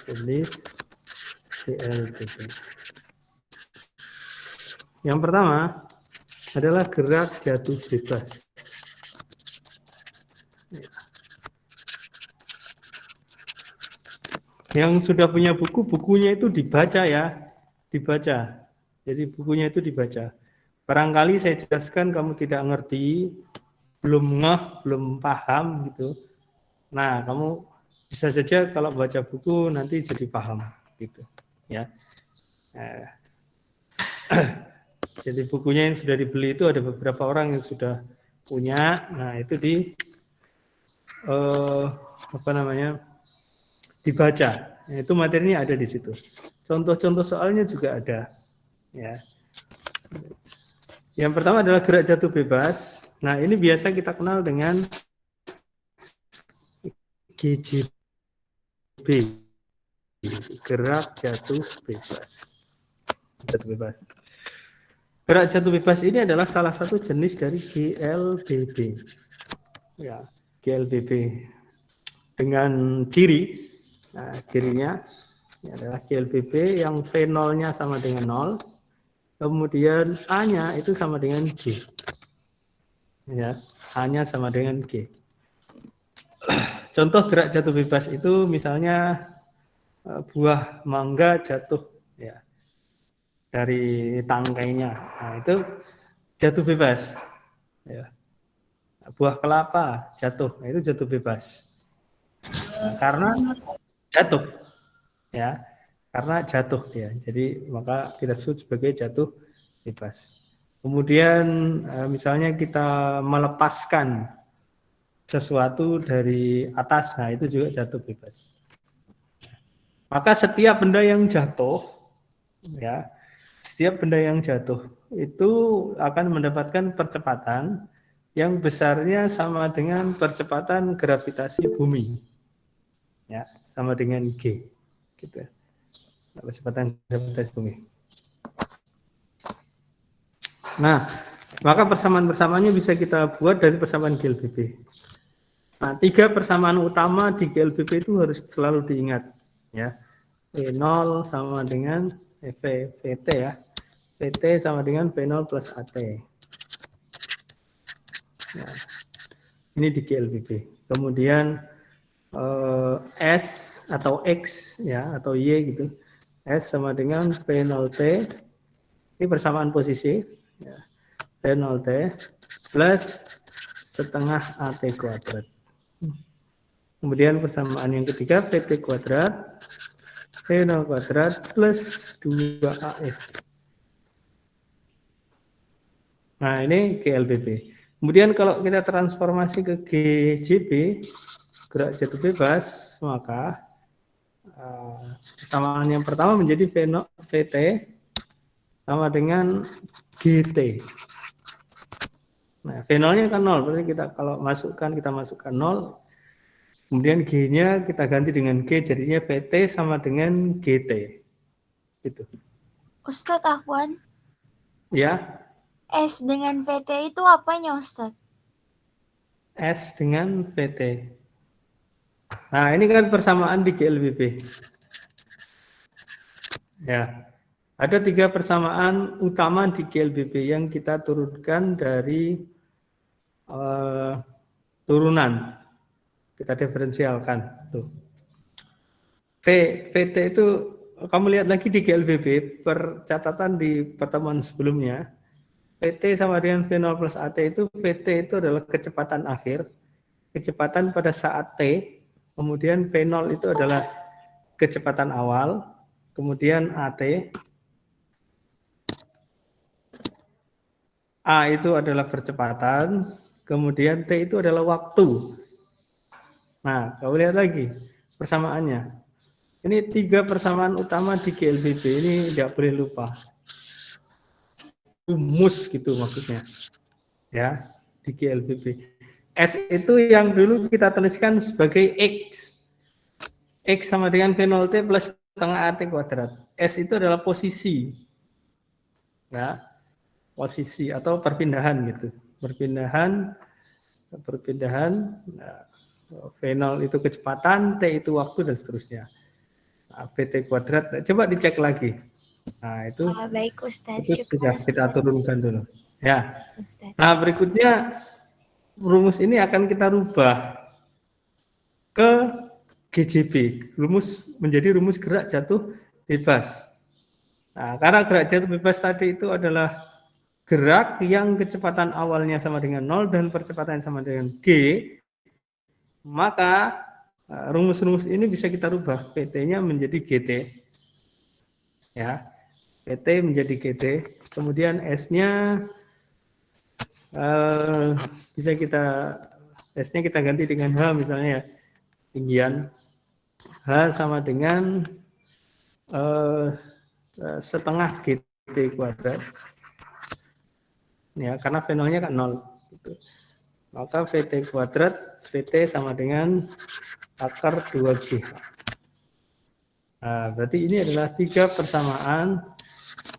jenis GLBB. Yang pertama adalah gerak jatuh bebas. Yang sudah punya buku, bukunya itu dibaca ya, dibaca. Jadi bukunya itu dibaca. Barangkali saya jelaskan kamu tidak ngerti, belum ngeh, belum paham gitu. Nah, kamu bisa saja kalau baca buku nanti jadi paham gitu, ya. Jadi bukunya yang sudah dibeli itu ada beberapa orang yang sudah punya. Nah, itu apa namanya? Dibaca. Nah, itu materinya ada di situ. Contoh-contoh soalnya juga ada, ya. Yang pertama adalah gerak jatuh bebas. Nah, ini biasa kita kenal dengan GJB, gerak jatuh bebas. Jatuh bebas. Gerak jatuh bebas ini adalah salah satu jenis dari GLBB. Ya, GLBB dengan ciri. Nah, cirinya ini adalah GLBB yang V0-nya sama dengan 0. Kemudian A-nya itu sama dengan G. Ya, A-nya sama dengan G. Contoh gerak jatuh bebas itu misalnya buah mangga jatuh ya dari tangkainya. Nah, itu jatuh bebas. Ya. Buah kelapa jatuh, nah, itu jatuh bebas. Nah, karena jatuh, ya, karena jatuh dia. Jadi maka kita sebut sebagai jatuh bebas. Kemudian misalnya kita melepaskan sesuatu dari atas, nah itu juga jatuh bebas. Maka setiap benda yang jatuh, ya, setiap benda yang jatuh itu akan mendapatkan percepatan yang besarnya sama dengan percepatan gravitasi bumi, ya, sama dengan G, gitu. Percepatan gravitasi bumi. Nah, maka persamaan-persamaannya bisa kita buat dari persamaan GLBB. Nah, 3 persamaan utama di GLBB itu harus selalu diingat, ya. V0 sama dengan VT ya. VT sama dengan V0 plus AT. Nah, ini di GLBB. Kemudian S atau X ya atau Y gitu. S sama dengan V0T. Ini persamaan posisi. Ya. V0T plus setengah AT kuadrat. Kemudian persamaan yang ketiga VT kuadrat V0 kuadrat plus 2AS. Nah, ini GLBB. Kemudian kalau kita transformasi ke GJB, gerak jatuh bebas, maka persamaan yang pertama menjadi V0, VT sama dengan GT. Nah, V0-nya kan 0, berarti kita kalau kita masukkan 0, kemudian G-nya kita ganti dengan G, jadinya VT sama dengan GT. Gitu. Ustadz Afwan, Ya. S dengan VT itu apanya Ustadz? S dengan VT. Nah, ini kan persamaan di GLBB. Ya. Ada 3 persamaan utama di GLBB yang kita turunkan dari turunan. Kita diferensialkan. Tuh. VT itu kamu lihat lagi di GLBB, percatatan di pertemuan sebelumnya, VT sama dengan V0 plus AT itu, VT itu adalah kecepatan akhir, kecepatan pada saat T, kemudian V0 itu adalah kecepatan awal, kemudian AT, A itu adalah percepatan, kemudian T itu adalah waktu. Nah, kamu lihat lagi persamaannya. Ini 3 persamaan utama di GLBB, ini tidak boleh lupa. Rumus gitu maksudnya. Ya, di GLBB. S itu yang dulu kita tuliskan sebagai X. X sama dengan V0T plus setengah AT kuadrat. S itu adalah posisi. Ya, posisi atau perpindahan gitu. Perpindahan nah, V0 itu kecepatan, T itu waktu dan seterusnya. Nah, VT kuadrat, coba dicek lagi. Nah, itu Baik Ustadz, itu sudah syukur kita Ustadz. turunkan dulu. Ya. Ustadz. Nah, berikutnya rumus ini akan kita rubah ke GJB, rumus menjadi rumus gerak jatuh bebas. Nah, karena gerak jatuh bebas tadi itu adalah gerak yang kecepatan awalnya sama dengan 0 dan percepatan sama dengan G, maka rumus-rumus ini bisa kita rubah. PT-nya menjadi GT. Ya. PT menjadi GT. Kemudian S-nya bisa S-nya kita ganti dengan H misalnya ya. Tinggian H sama dengan setengah GT kuadrat. Ya, karena V0-nya kan 0. Gitu. Maka VT kuadrat, VT sama dengan akar 2G. Nah, berarti ini adalah 3 persamaan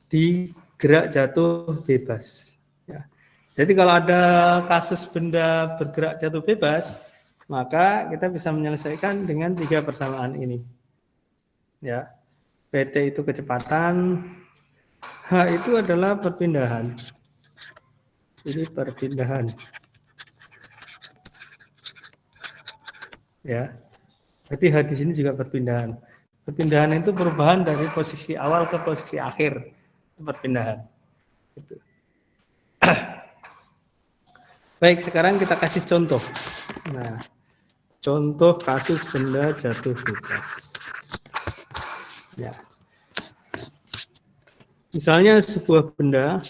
di gerak jatuh bebas. Ya. Jadi kalau ada kasus benda bergerak jatuh bebas, maka kita bisa menyelesaikan dengan 3 persamaan ini. Ya, PT itu kecepatan, H itu adalah perpindahan. Ini perpindahan. Ya, berarti H di sini juga perpindahan. Perpindahan itu perubahan dari posisi awal ke posisi akhir. Perpindahan. Gitu. Baik, sekarang kita kasih contoh. Nah, contoh kasus benda jatuh bebas. Ya. Misalnya suatu benda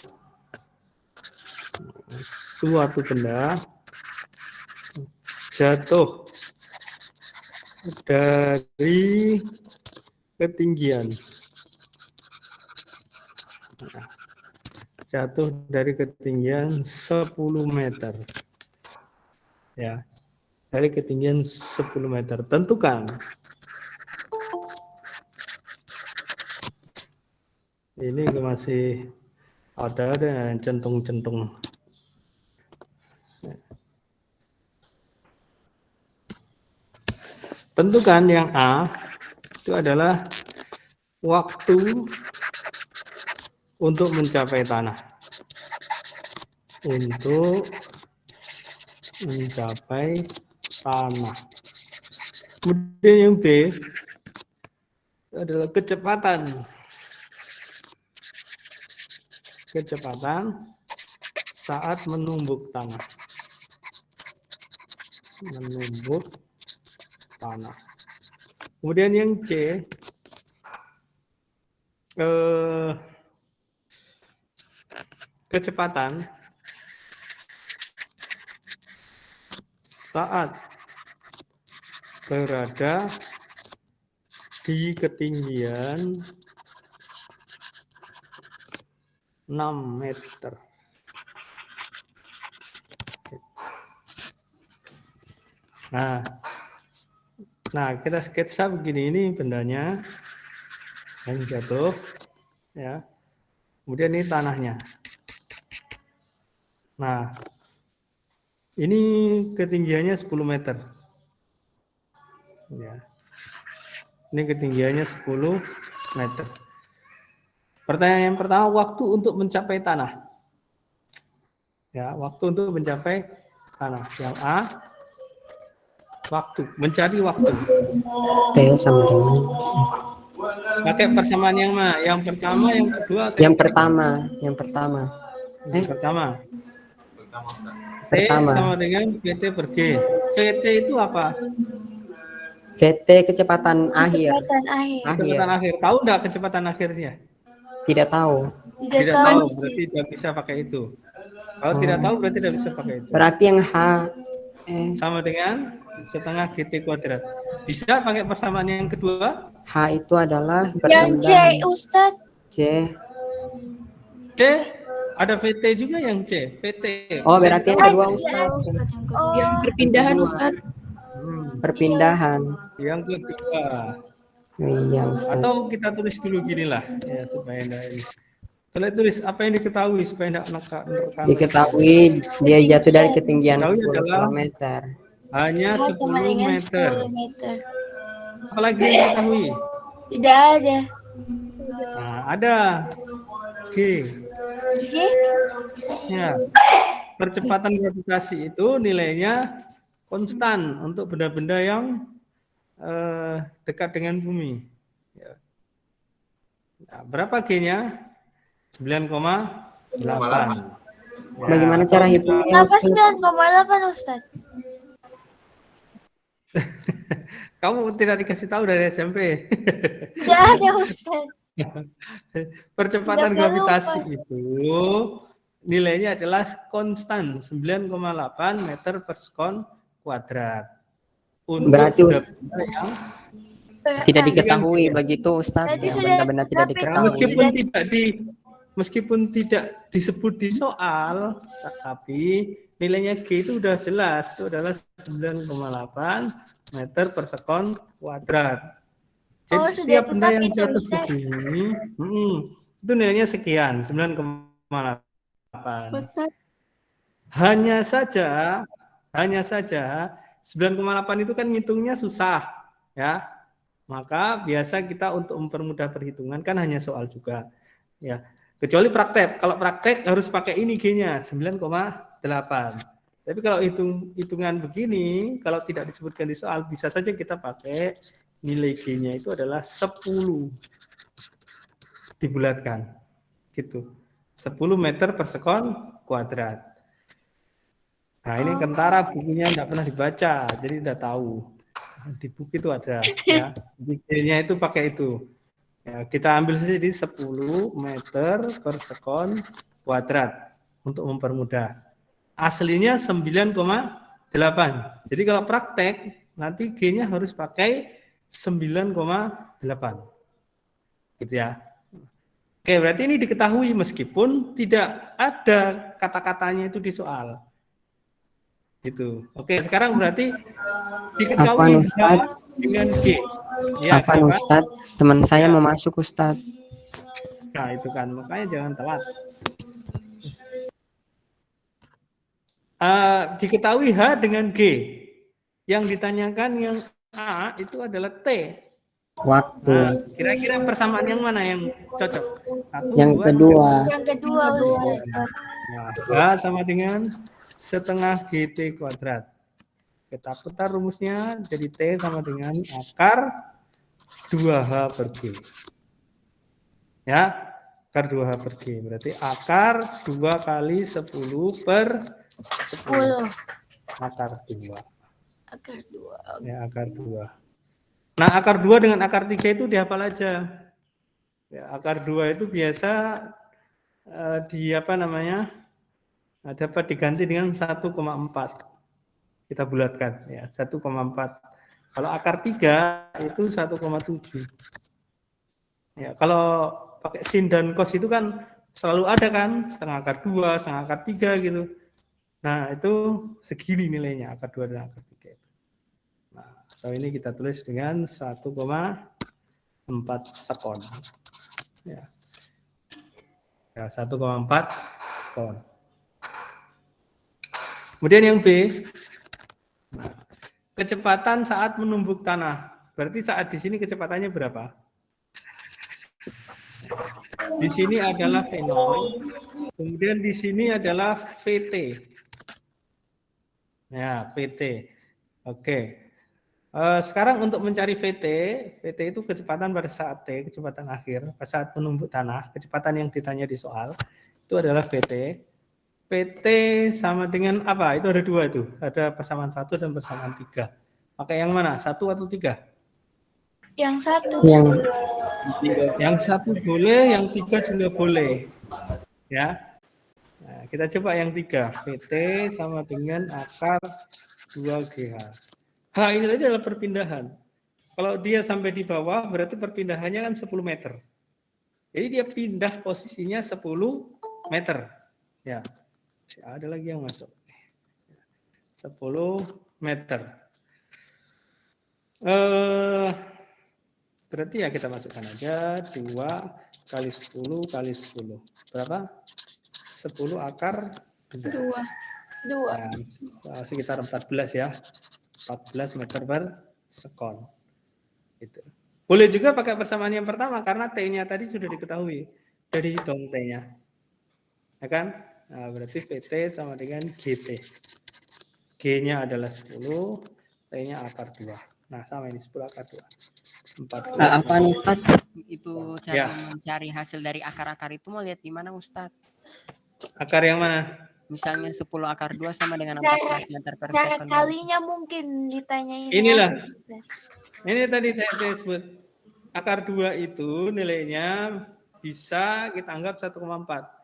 jatuh dari ketinggian. Nah, jatuh dari ketinggian 10 meter. Ya. Dari ketinggian 10 meter. Tentukan ini masih ada centung-centung. Tentukan yang A itu adalah waktu untuk mencapai tanah. Untuk mencapai tanah. Kemudian yang B adalah kecepatan. Kecepatan saat menumbuk tanah. Menumbuk tanah. Kemudian yang C kecepatan saat berada di ketinggian 6 meter. Nah, kita sketsa begini, ini bendanya yang jatuh, ya. Kemudian ini tanahnya. Nah, ini ketinggiannya 10 meter. Ya. Ini ketinggiannya 10 meter. Pertanyaan yang pertama, waktu untuk mencapai tanah. Ya, waktu untuk mencapai tanah. Yang A, waktu, mencari waktu. T sama dengan Pakai persamaan yang mana? Yang pertama, yang kedua? yang pertama. Yang pertama. T Pertama. sama dengan VT per G. VT itu apa? VT kecepatan akhir. Kecepatan akhir. Tahu enggak kecepatan akhirnya? Tidak tahu. Tidak tahu. Berarti tidak bisa pakai itu. Kalau tidak tahu berarti tidak bisa pakai itu. Berarti yang H sama dengan setengah GT kuadrat. Bisa pakai persamaan yang kedua? H itu adalah Yang C, Ustadz. C. C, ada VT juga yang C. VT. Oh, berarti yang kedua Ustaz. Yang Perpindahan Ustadz. Perpindahan. Yang kedua. Iya Ustaz. Atau kita tulis dulu gini lah, ya supaya enggak ini. Kalau tulis apa yang diketahui supaya enggak menekan. Diketahui dia jatuh dari ketinggian 10 adalah meter. Hanya 10 sama dengan meter. 10 meter. Apalagi yang diketahui? Tidak ada. Nah, ada G. G. Ya, percepatan gravitasi itu nilainya konstan untuk benda-benda yang dekat dengan bumi. Ya. Nah, berapa G-nya? 9,8. Ya, Bagaimana cara hitungnya, Kenapa Ustaz? 9,8 Ustaz? Kamu tidak dikasih tahu dari SMP. Tidak ada Ustaz. Percepatan Sudah gravitasi lupa. itu nilainya adalah konstan 9,8 meter per sekon kuadrat. Untuk Berarti benda-benda yang tidak diketahui begitu, Ustaz, Berarti yang sudah benda-benda tidak berapa itu? diketahui. meskipun tidak disebut di soal, tapi nilainya G itu sudah jelas, itu adalah 9,8 meter per sekon kuadrat. Jadi Oh, sudah setiap benda tetap yang itu, jatuh ke Ustaz. bumi, itu nilainya sekian, 9,8. Ustaz, Hanya saja 9,8 itu kan ngitungnya susah, ya. Maka biasa kita untuk mempermudah perhitungan kan hanya soal juga, ya. Kecuali praktek. Kalau praktek harus pakai ini G-nya 9,8. Tapi kalau hitungan begini, kalau tidak disebutkan di soal, bisa saja kita pakai nilai G-nya itu adalah 10 dibulatkan, gitu. 10 meter per sekon kuadrat. Nah ini kentara bukunya tidak pernah dibaca, jadi tidak tahu. Di buku itu ada, ya. G-nya itu pakai itu. Ya, kita ambil saja di 10 meter per sekon kuadrat untuk mempermudah. Aslinya 9,8. Jadi kalau praktek nanti G-nya harus pakai 9,8. Gitu ya. Oke, berarti ini diketahui meskipun tidak ada kata-katanya itu di soal. Gitu. Oke, sekarang berarti diketahui dengan G. Ya, Afan Ustaz, teman saya Ya. mau masuk Ustaz. Nah, itu kan makanya jangan telat. Diketahui H dengan G. Yang ditanyakan yang A itu adalah T. Waktu. Nah, kira-kira persamaan yang mana yang cocok? Satu, Yang dua, kedua. Yang kedua Ustaz. Nah, H sama dengan setengah GT kuadrat. Kita putar rumusnya jadi T sama dengan akar 2H per G. Ya, akar 2H per G. Berarti akar 2 kali 10 per 10. 10. Akar 2. Akar 2. Ya, akar 2. Nah, akar 2 dengan akar 3 itu dihafal aja. Ya, akar 2 itu biasa dapat diganti dengan 1,4. Kita bulatkan ya, 1,4. Kalau akar 3 itu 1,7. Ya, kalau pakai sin dan cos itu kan selalu ada kan, setengah akar 2, setengah akar 3 gitu. Nah, itu segini nilainya akar 2 dan akar 3 itu. Nah, so ini kita tulis dengan 1,4 sekon. Ya. Ya, 1,4 sekon. Kemudian yang B, kecepatan saat menumbuk tanah. Berarti saat di sini kecepatannya berapa? Di sini adalah V0. Kemudian di sini adalah VT. Ya, VT. Oke. Sekarang untuk mencari VT itu kecepatan pada saat T, kecepatan akhir, pada saat menumbuk tanah, kecepatan yang ditanya di soal, itu adalah VT. VT sama dengan apa? Itu ada dua itu. Ada persamaan 1 dan persamaan 3. Pakai yang mana? 1 atau 3? Yang satu. Yang 1 boleh, yang 3 juga boleh. Ya. Nah, kita coba yang 3. VT sama dengan akar 2GH. H ini tadi adalah perpindahan. Kalau dia sampai di bawah, berarti perpindahannya kan 10 meter. Jadi dia pindah posisinya 10 meter. Ya, ada lagi yang masuk. 10 meter. Berarti ya kita masukkan aja 2 kali 10 kali 10. Berapa? 10 akar 2. 2. Nah, sekitar 14 ya. 14 meter per sekon. Gitu. Boleh juga pakai persamaan yang pertama karena T-nya tadi sudah diketahui. Jadi hitung T-nya. Ya kan? Nah, berarti PT sama dengan GT. G-nya adalah 10, T-nya akar 2. Nah, sama ini 10 akar 2. 14. Apa nih Ustaz? Itu cara Ya. mencari hasil dari akar-akar itu mau lihat di mana Ustaz? Akar yang mana? Misalnya 10 akar 2 sama dengan Cara 14 meter per cara second. kalinya mungkin ditanyain Inilah. Ustaz. Ini tadi saya sebut. Akar 2 itu nilainya bisa kita anggap 1,4.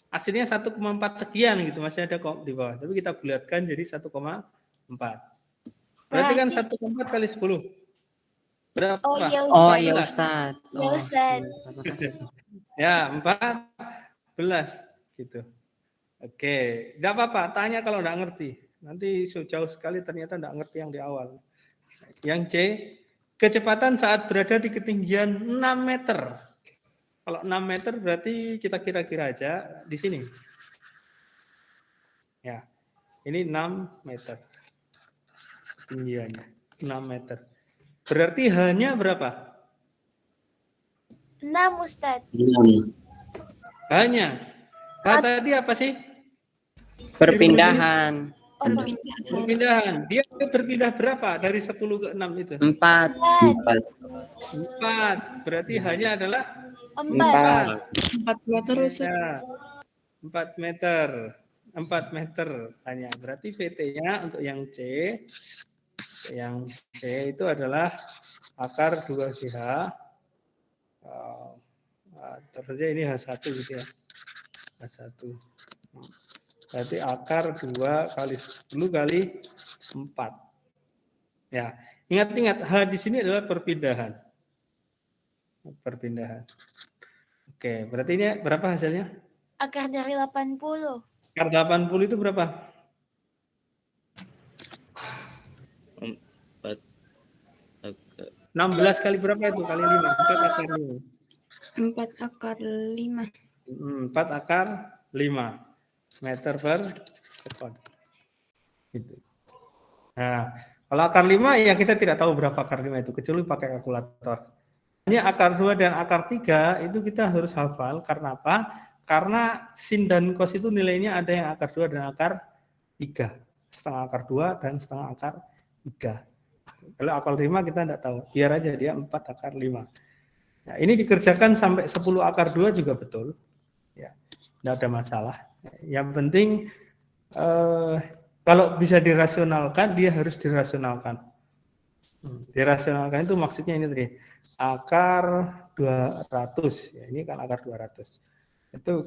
Hasilnya 1,4 sekian gitu, masih ada kok di bawah. Tapi kita bulatkan jadi 1,4. Berarti kan 1,4 kali 10. Berapa? Oh iya Oh Ustaz. iya Ustaz. Iya, Oh, Ustaz. iya, Ustaz. Makasih Ustaz. Ya, 14 gitu. Oke, enggak apa-apa, tanya kalau enggak ngerti. Nanti jauh sekali ternyata enggak ngerti yang di awal. Yang C, kecepatan saat berada di ketinggian 6 meter. Kalau 6 meter berarti kita kira-kira aja di sini. Ya, ini 6 meter. Ketinggiannya 6 meter. Berarti hanya berapa? 6 Ustaz. Hanya. Tadi apa sih? Perpindahan. Oh, Perpindahan. Dia berpindah berapa dari 10 ke 6 itu? 4. 4. Berarti hanya adalah 4. 4 terus. Ya, 4 meter. 4 meter hanya. Berarti PT-nya untuk yang C itu adalah akar 2GH. Terus aja ini H1 gitu ya. H1. Berarti akar 2 kali 10 kali 4. Ya, ingat-ingat H di sini adalah perpindahan. Perpindahan. Oke, berarti ini berapa hasilnya? Akar dari 80. Akar 80 itu berapa? 16 kali berapa itu? Kali 5. 4 akar 5. 4 akar 5. 4 akar 5 meter per sekon. Gitu. Nah, kalau akar 5 ya kita tidak tahu berapa akar 5 itu kecuali pakai kalkulator. Hanya akar 2 dan akar 3 itu kita harus hafal karena apa? Karena sin dan cos itu nilainya ada yang akar 2 dan akar 3. Setengah akar 2 dan setengah akar 3. Kalau akar 5 kita tidak tahu. Biar aja dia 4 akar 5. Nah, ini dikerjakan sampai 10 akar 2 juga betul. Ya, tidak ada masalah. Yang penting kalau bisa dirasionalkan, dia harus dirasionalkan. Dirasionalkan itu maksudnya ini tadi. Akar 200. Ya, ini kan akar 200. Itu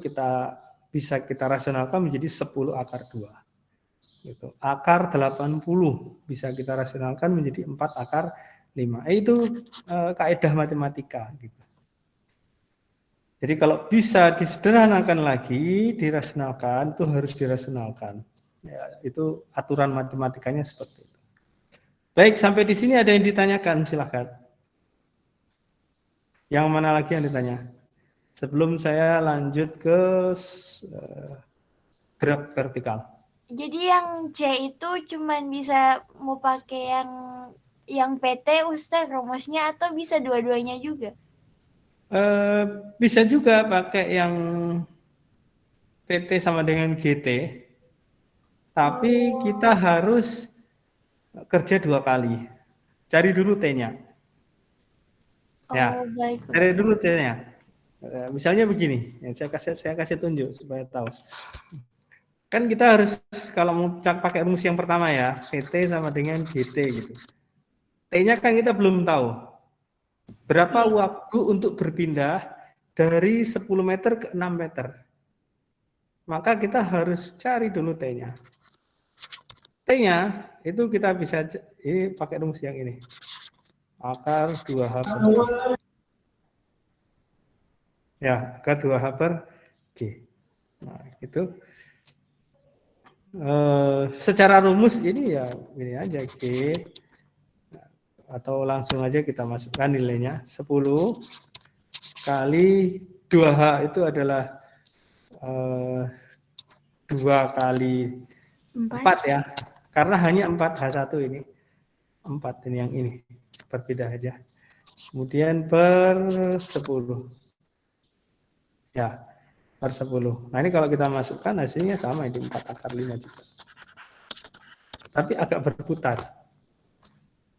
bisa kita rasionalkan menjadi 10 akar 2. Gitu. Akar 80 bisa kita rasionalkan menjadi 4 akar 5. Itu kaidah matematika. Gitu. Jadi kalau bisa disederhanakan lagi, dirasionalkan, itu harus dirasionalkan. Ya, itu aturan matematikanya seperti itu. Baik, sampai di sini ada yang ditanyakan, silahkan. Yang mana lagi yang ditanya? Sebelum saya lanjut ke gerak vertikal. Jadi yang C itu cuman bisa mau pakai yang PT Ustaz rumusnya atau bisa dua-duanya juga? Bisa juga pakai yang PT sama dengan GT. Tapi kita harus kerja 2 kali. Cari dulu T-nya. Ya, baik. cari dulu T-nya. Misalnya begini, saya kasih tunjuk supaya tahu. Kan kita harus kalau mau pakai rumus yang pertama ya, PT sama dengan GT gitu. T-nya kan kita belum tahu. Berapa waktu untuk berpindah dari 10 meter ke 6 meter? Maka kita harus cari dulu T-nya. T-nya itu kita bisa ini pakai rumus yang ini. Akar 2H per G. Ya, akar 2H per G. Nah, itu. Secara rumus ini ya ini aja G. Atau langsung aja kita masukkan nilainya 10 kali 2H itu adalah 2 kali 4 ya, karena hanya 4 H1 ini 4 ini yang ini berpindah aja kemudian per 10. Ya, per 10. Nah, ini kalau kita masukkan hasilnya sama, itu 4 akar 5 juga. Tapi agak berputar.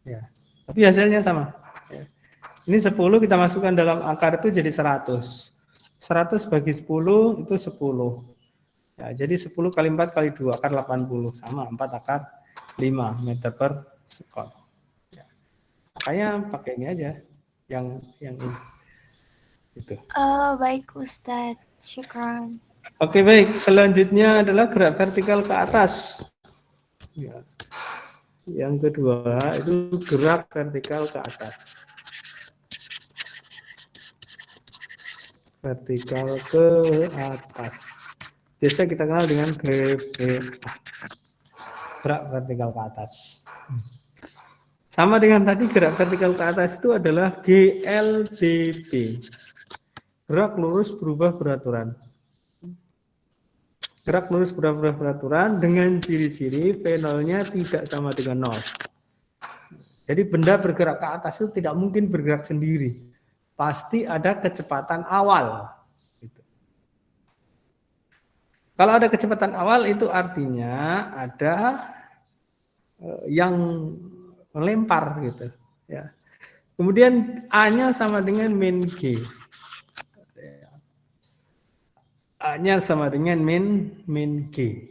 Ya, tapi hasilnya sama. Ya. Ini 10 kita masukkan dalam akar itu jadi 100. 100 bagi 10 itu 10. Ya, jadi 10 kali 4 kali 2 akar 80. Sama, 4 akar 5 meter per sekon. Ya. Makanya pakai ini aja. Yang ini. Itu. Oh, baik Ustadz. Syukran. Oke, baik. Selanjutnya adalah gerak vertikal ke atas. Ya. Yang kedua itu gerak vertikal ke atas. Vertikal ke atas. Biasa kita kenal dengan GVA. Gerak vertikal ke atas. Sama dengan tadi, gerak vertikal ke atas itu adalah GLBB. Gerak lurus berubah beraturan. Gerak lurus berubah beraturan dengan ciri-ciri V0-nya tidak sama dengan 0. Jadi benda bergerak ke atas itu tidak mungkin bergerak sendiri. Pasti ada kecepatan awal. Kalau ada kecepatan awal itu artinya ada yang melempar gitu. Ya. Kemudian A-nya sama dengan min G. A-nya sama dengan min G.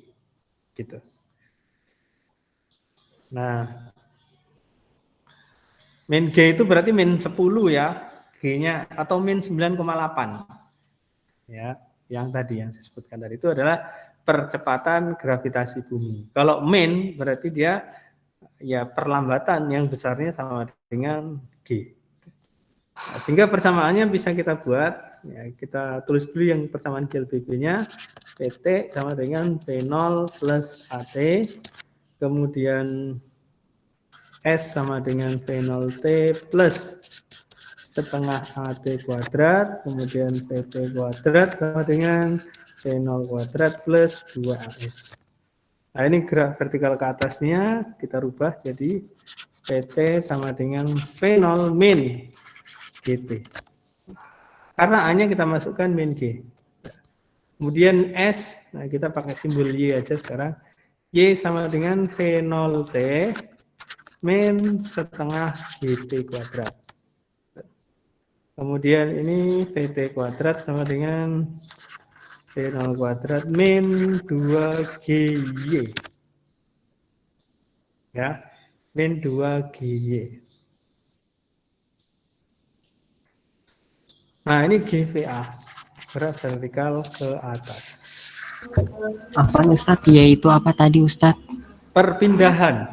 Gitu. Nah, min G itu berarti min 10 ya. G-nya atau min 9,8. Ya, yang tadi yang saya sebutkan tadi itu adalah percepatan gravitasi bumi. Kalau min berarti dia ya perlambatan yang besarnya sama dengan G. Nah, sehingga persamaannya bisa kita buat, ya, kita tulis dulu yang persamaan GLBB-nya, PT sama dengan V0 plus AT, kemudian S sama dengan V0T plus setengah AT kuadrat, kemudian PT kuadrat sama dengan V0 kuadrat plus 2AS. Nah, ini gerak vertikal ke atasnya kita rubah jadi PT sama dengan V0 min GT. Karena A-nya kita masukkan min G. Kemudian S, nah kita pakai simbol Y aja sekarang. Y sama dengan V0T min setengah GT kuadrat. Kemudian ini VT kuadrat sama dengan V0 kuadrat min 2GY. Ya, min 2GY. Nah, ini GVA, gerak vertikal ke atas. Apa Ustadz? Y itu apa tadi Ustadz? Perpindahan.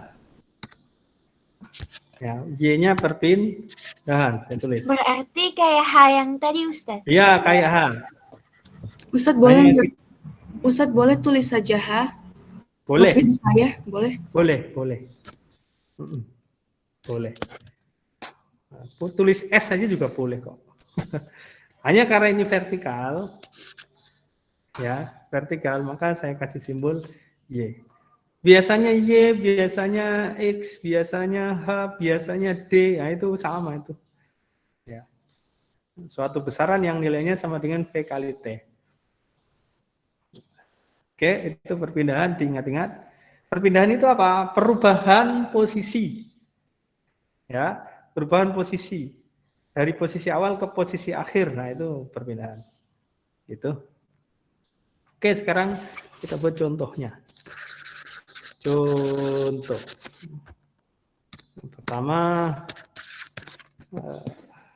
Ya, Y-nya perpindahan, saya tulis. Berarti kayak H yang tadi Ustadz. Iya, kayak H. Ustadz boleh Hanya nggak? Ustadz boleh tulis saja H? boleh, Maksudnya saya boleh. boleh. Boleh. Nah, tulis S saja juga boleh kok. Hanya karena ini vertikal, ya vertikal, maka saya kasih simbol Y. Biasanya Y, biasanya X, biasanya H, biasanya D, nah itu sama itu. Ya. Suatu besaran yang nilainya sama dengan V kali T. Oke, itu perpindahan, diingat-ingat. Perpindahan itu apa? Perubahan posisi. Ya, perubahan posisi. Dari posisi awal ke posisi akhir, nah itu perpindahan. Gitu. Oke, sekarang kita buat contohnya. Contoh. Yang pertama,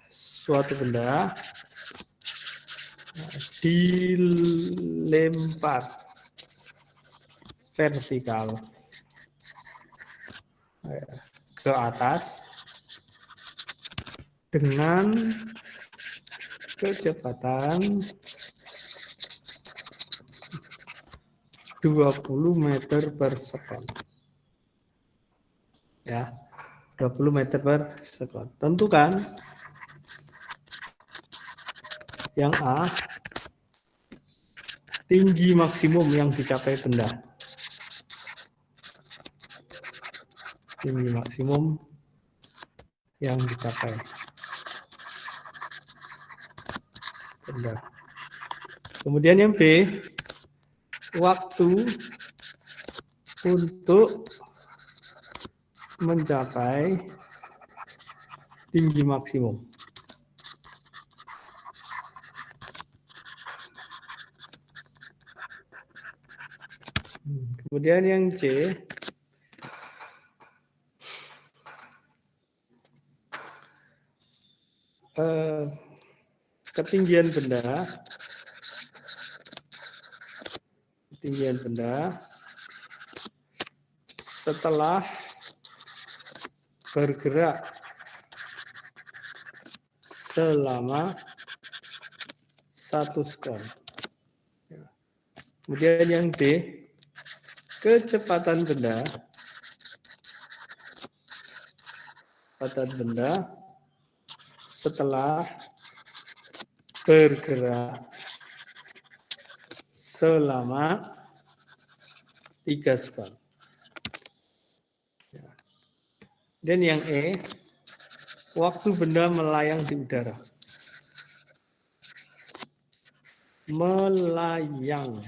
suatu benda dilempar vertikal ke atas dengan kecepatan 20 meter per sekon. Ya, 20 meter per sekon. Tentukan yang A, tinggi maksimum yang dicapai benda. Tinggi maksimum yang dicapai. benda. Kemudian yang B, waktu untuk mencapai tinggi maksimum. Kemudian yang C, ketinggian benda setelah bergerak selama 1 sekon. Kemudian yang D, kecepatan benda setelah bergerak selama 3 sekon. Dan yang E, waktu benda melayang di udara. Melayang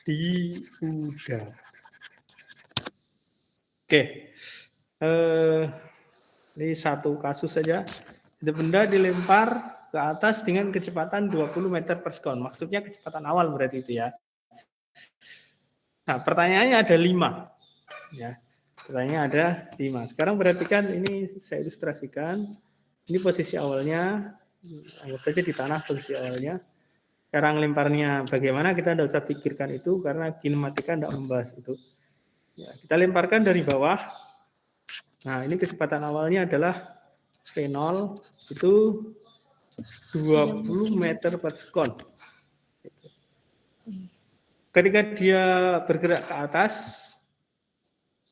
di udara. Oke. Ini satu kasus saja. Benda dilempar ke atas dengan kecepatan 20 meter per sekon. Maksudnya kecepatan awal berarti itu ya. Nah, pertanyaannya ada 5. Ya. Pertanyaannya ada 5. Sekarang perhatikan, ini saya ilustrasikan. Ini posisi awalnya. Anggap saja di tanah posisi awalnya. Sekarang lemparnya bagaimana, kita tidak usah pikirkan itu karena kinematika tidak membahas itu. Ya, kita lemparkan dari bawah. Nah, ini kecepatan awalnya adalah V0 itu 20 meter per sekon. Ketika dia bergerak ke atas,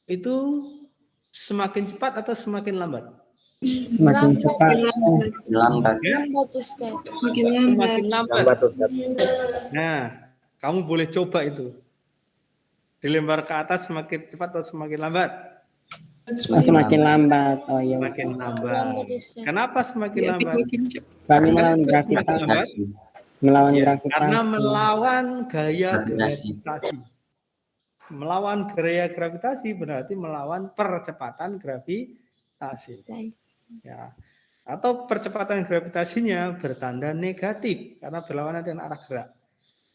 itu semakin cepat atau semakin lambat? Semakin cepat. Lambat. Lambat, Ustaz. Semakin lambat. Semakin lambat. Nah, kamu boleh coba itu. Dilempar ke atas semakin cepat atau semakin lambat? Semakin lambat. Oh iya. Semakin lambat. Lambat, Ustaz. Kenapa semakin Ya, lambat? makin cepat. Kami melawan Kenapa semakin gravitasi. lambat? Melawan Ya, gravitasi. karena melawan gaya Gravitasi. gravitasi. Melawan gaya gravitasi berarti melawan percepatan gravitasi. Ya. Atau percepatan gravitasinya bertanda negatif karena berlawanan dengan arah gerak.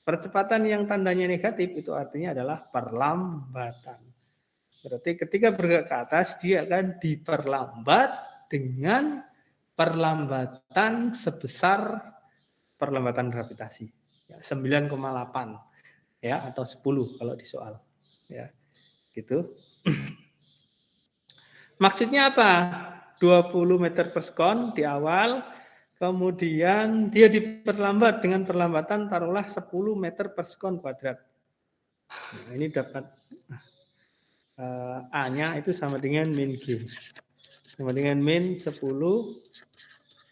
Percepatan yang tandanya negatif itu artinya adalah perlambatan. Berarti ketika bergerak ke atas dia akan diperlambat dengan perlambatan sebesar perlambatan gravitasi. Ya, 9,8 ya atau 10 kalau di soal. Ya. Gitu. Maksudnya apa? 20 meter per sekon di awal, kemudian dia diperlambat dengan perlambatan taruhlah 10 meter per sekon kuadrat. Nah, ini dapat A-nya itu sama dengan min G. Sama dengan min 10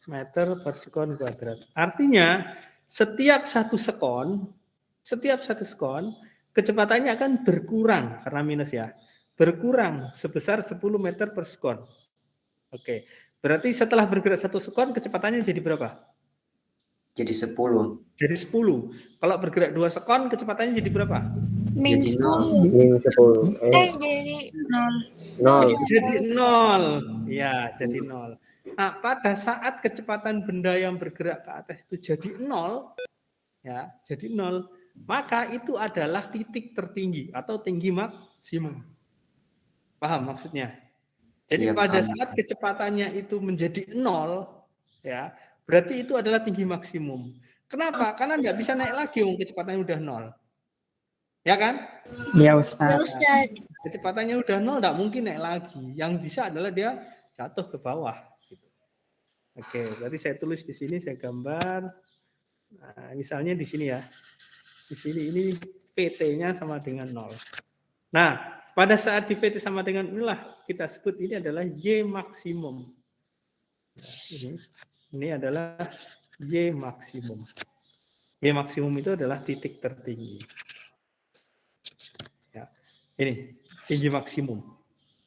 meter per sekon kuadrat. Artinya setiap satu sekon, kecepatannya akan berkurang karena minus ya. Berkurang sebesar 10 meter per sekon. Oke, berarti setelah bergerak 1 sekon kecepatannya jadi berapa? Jadi 10. Jadi 10. Kalau bergerak 2 sekon kecepatannya jadi berapa? Min Jadi 10. Min 10. Jadi 0. Jadi 0. Ya, jadi 0. Nah, pada saat kecepatan benda yang bergerak ke atas itu jadi 0, ya, jadi 0, maka itu adalah titik tertinggi atau tinggi maksimum. Paham maksudnya? Jadi Ya, pada paham. saat kecepatannya itu menjadi 0, ya, berarti itu adalah tinggi maksimum. Kenapa? Karena nggak bisa naik lagi, kecepatannya udah 0. Ya kan? Ya ya, Ustaz. Ustaz. Kecepatannya udah 0, nggak mungkin naik lagi. Yang bisa adalah dia jatuh ke bawah. Oke, berarti saya tulis di sini, saya gambar. Nah, misalnya di sini ya. Di sini ini VT-nya sama dengan 0. Nah, pada saat di VT sama dengan inilah kita sebut ini adalah Y maksimum. Nah, ini adalah Y maksimum. Y maksimum itu adalah titik tertinggi. Ya, ini tinggi maksimum.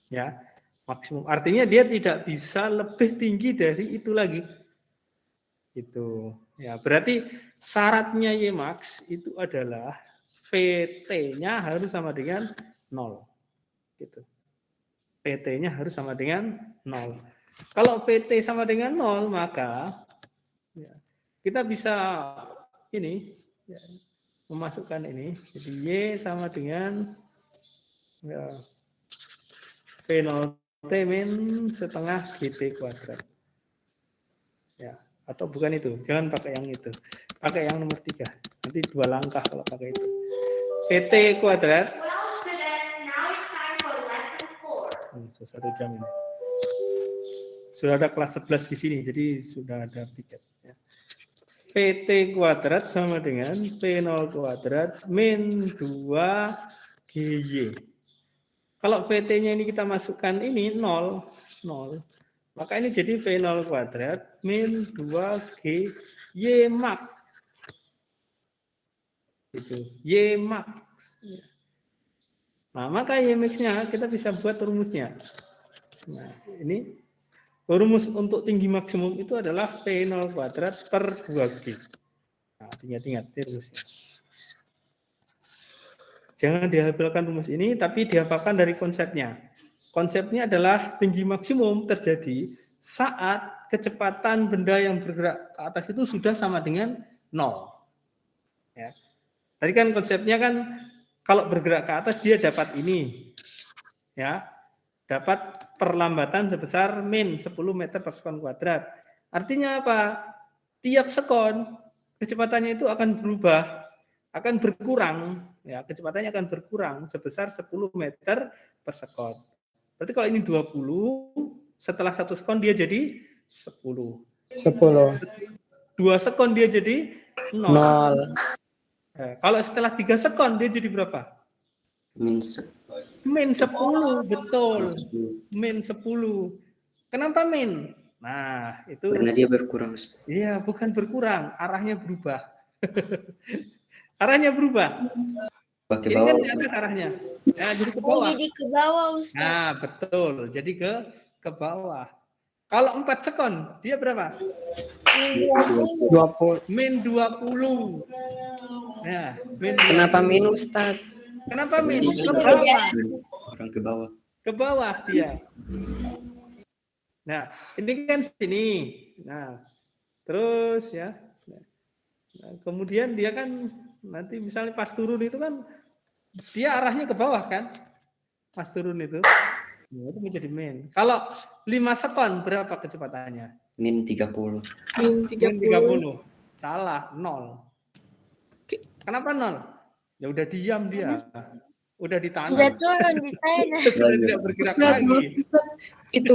Ya, maksimum. Artinya dia tidak bisa lebih tinggi dari itu lagi. Itu. Ya, berarti syaratnya Ymax itu adalah VT-nya harus sama dengan 0. Gitu. VT-nya harus sama dengan 0. Kalau VT sama dengan 0, maka ya, kita bisa ini ya, memasukkan ini. Jadi Y sama dengan ya, V0T min setengah GT kuadrat. Ya, atau bukan itu. Jangan pakai yang itu. Pakai yang nomor 3. Nanti 2 langkah kalau pakai itu. VT kuadrat. Sudah 1 jam ini. Sudah ada kelas 11 di sini, jadi sudah ada piket. Ya. VT kuadrat sama dengan V0 kuadrat min 2 GY. Kalau VT-nya ini kita masukkan ini 0, maka ini jadi V0 kuadrat min 2 GY max. Itu Y max. Nah, maka Y max-nya kita bisa buat rumusnya. Nah, ini rumus untuk tinggi maksimum itu adalah V0 kuadrat per 2G. Nah, ingat-ingat rumusnya. Jangan dihafalkan rumus ini, tapi dihafalkan dari konsepnya. Konsepnya adalah tinggi maksimum terjadi saat kecepatan benda yang bergerak ke atas itu sudah sama dengan 0. Ya. Tadi kan konsepnya kan kalau bergerak ke atas dia dapat ini. Ya. Dapat perlambatan sebesar min 10 meter per sekon kuadrat. Artinya apa? Tiap sekon kecepatannya itu akan berubah, akan berkurang. Ya, kecepatannya akan berkurang sebesar 10 meter per sekon. Berarti kalau ini 20, setelah 1 sekon dia jadi 10. 2 sekon dia jadi 0. Nah, kalau setelah 3 sekon dia jadi berapa? Min 10, betul. Min 10. Kenapa min? Nah, itu karena dia berkurang. Iya, bukan berkurang, arahnya berubah. Arahnya berubah. Pakai Ini bawah. kan di atas arahnya. Ya, jadi ke bawah. Jadi ke bawah, Ustaz. Nah, betul. Jadi ke bawah. Kalau 4 sekon, dia berapa? Min 20. Ya, min 20. Kenapa minus, Ustaz? Kenapa min? Masih Ke beda. bawah. Orang ke bawah. Ke bawah dia. Nah, ini kan sini. Nah, terus ya. Nah, kemudian dia kan nanti misalnya pas turun itu kan dia arahnya ke bawah kan? Pas turun itu. Nah, itu menjadi min. Kalau 5 sekon berapa kecepatannya? Min 30. Min Min 30. 30. Salah, 0. Kenapa 0? Ya udah diam dia. Udah di tanah. Sudah turun di tanah. Sudah tidak bergerak Ustaz, lagi. Ustaz, itu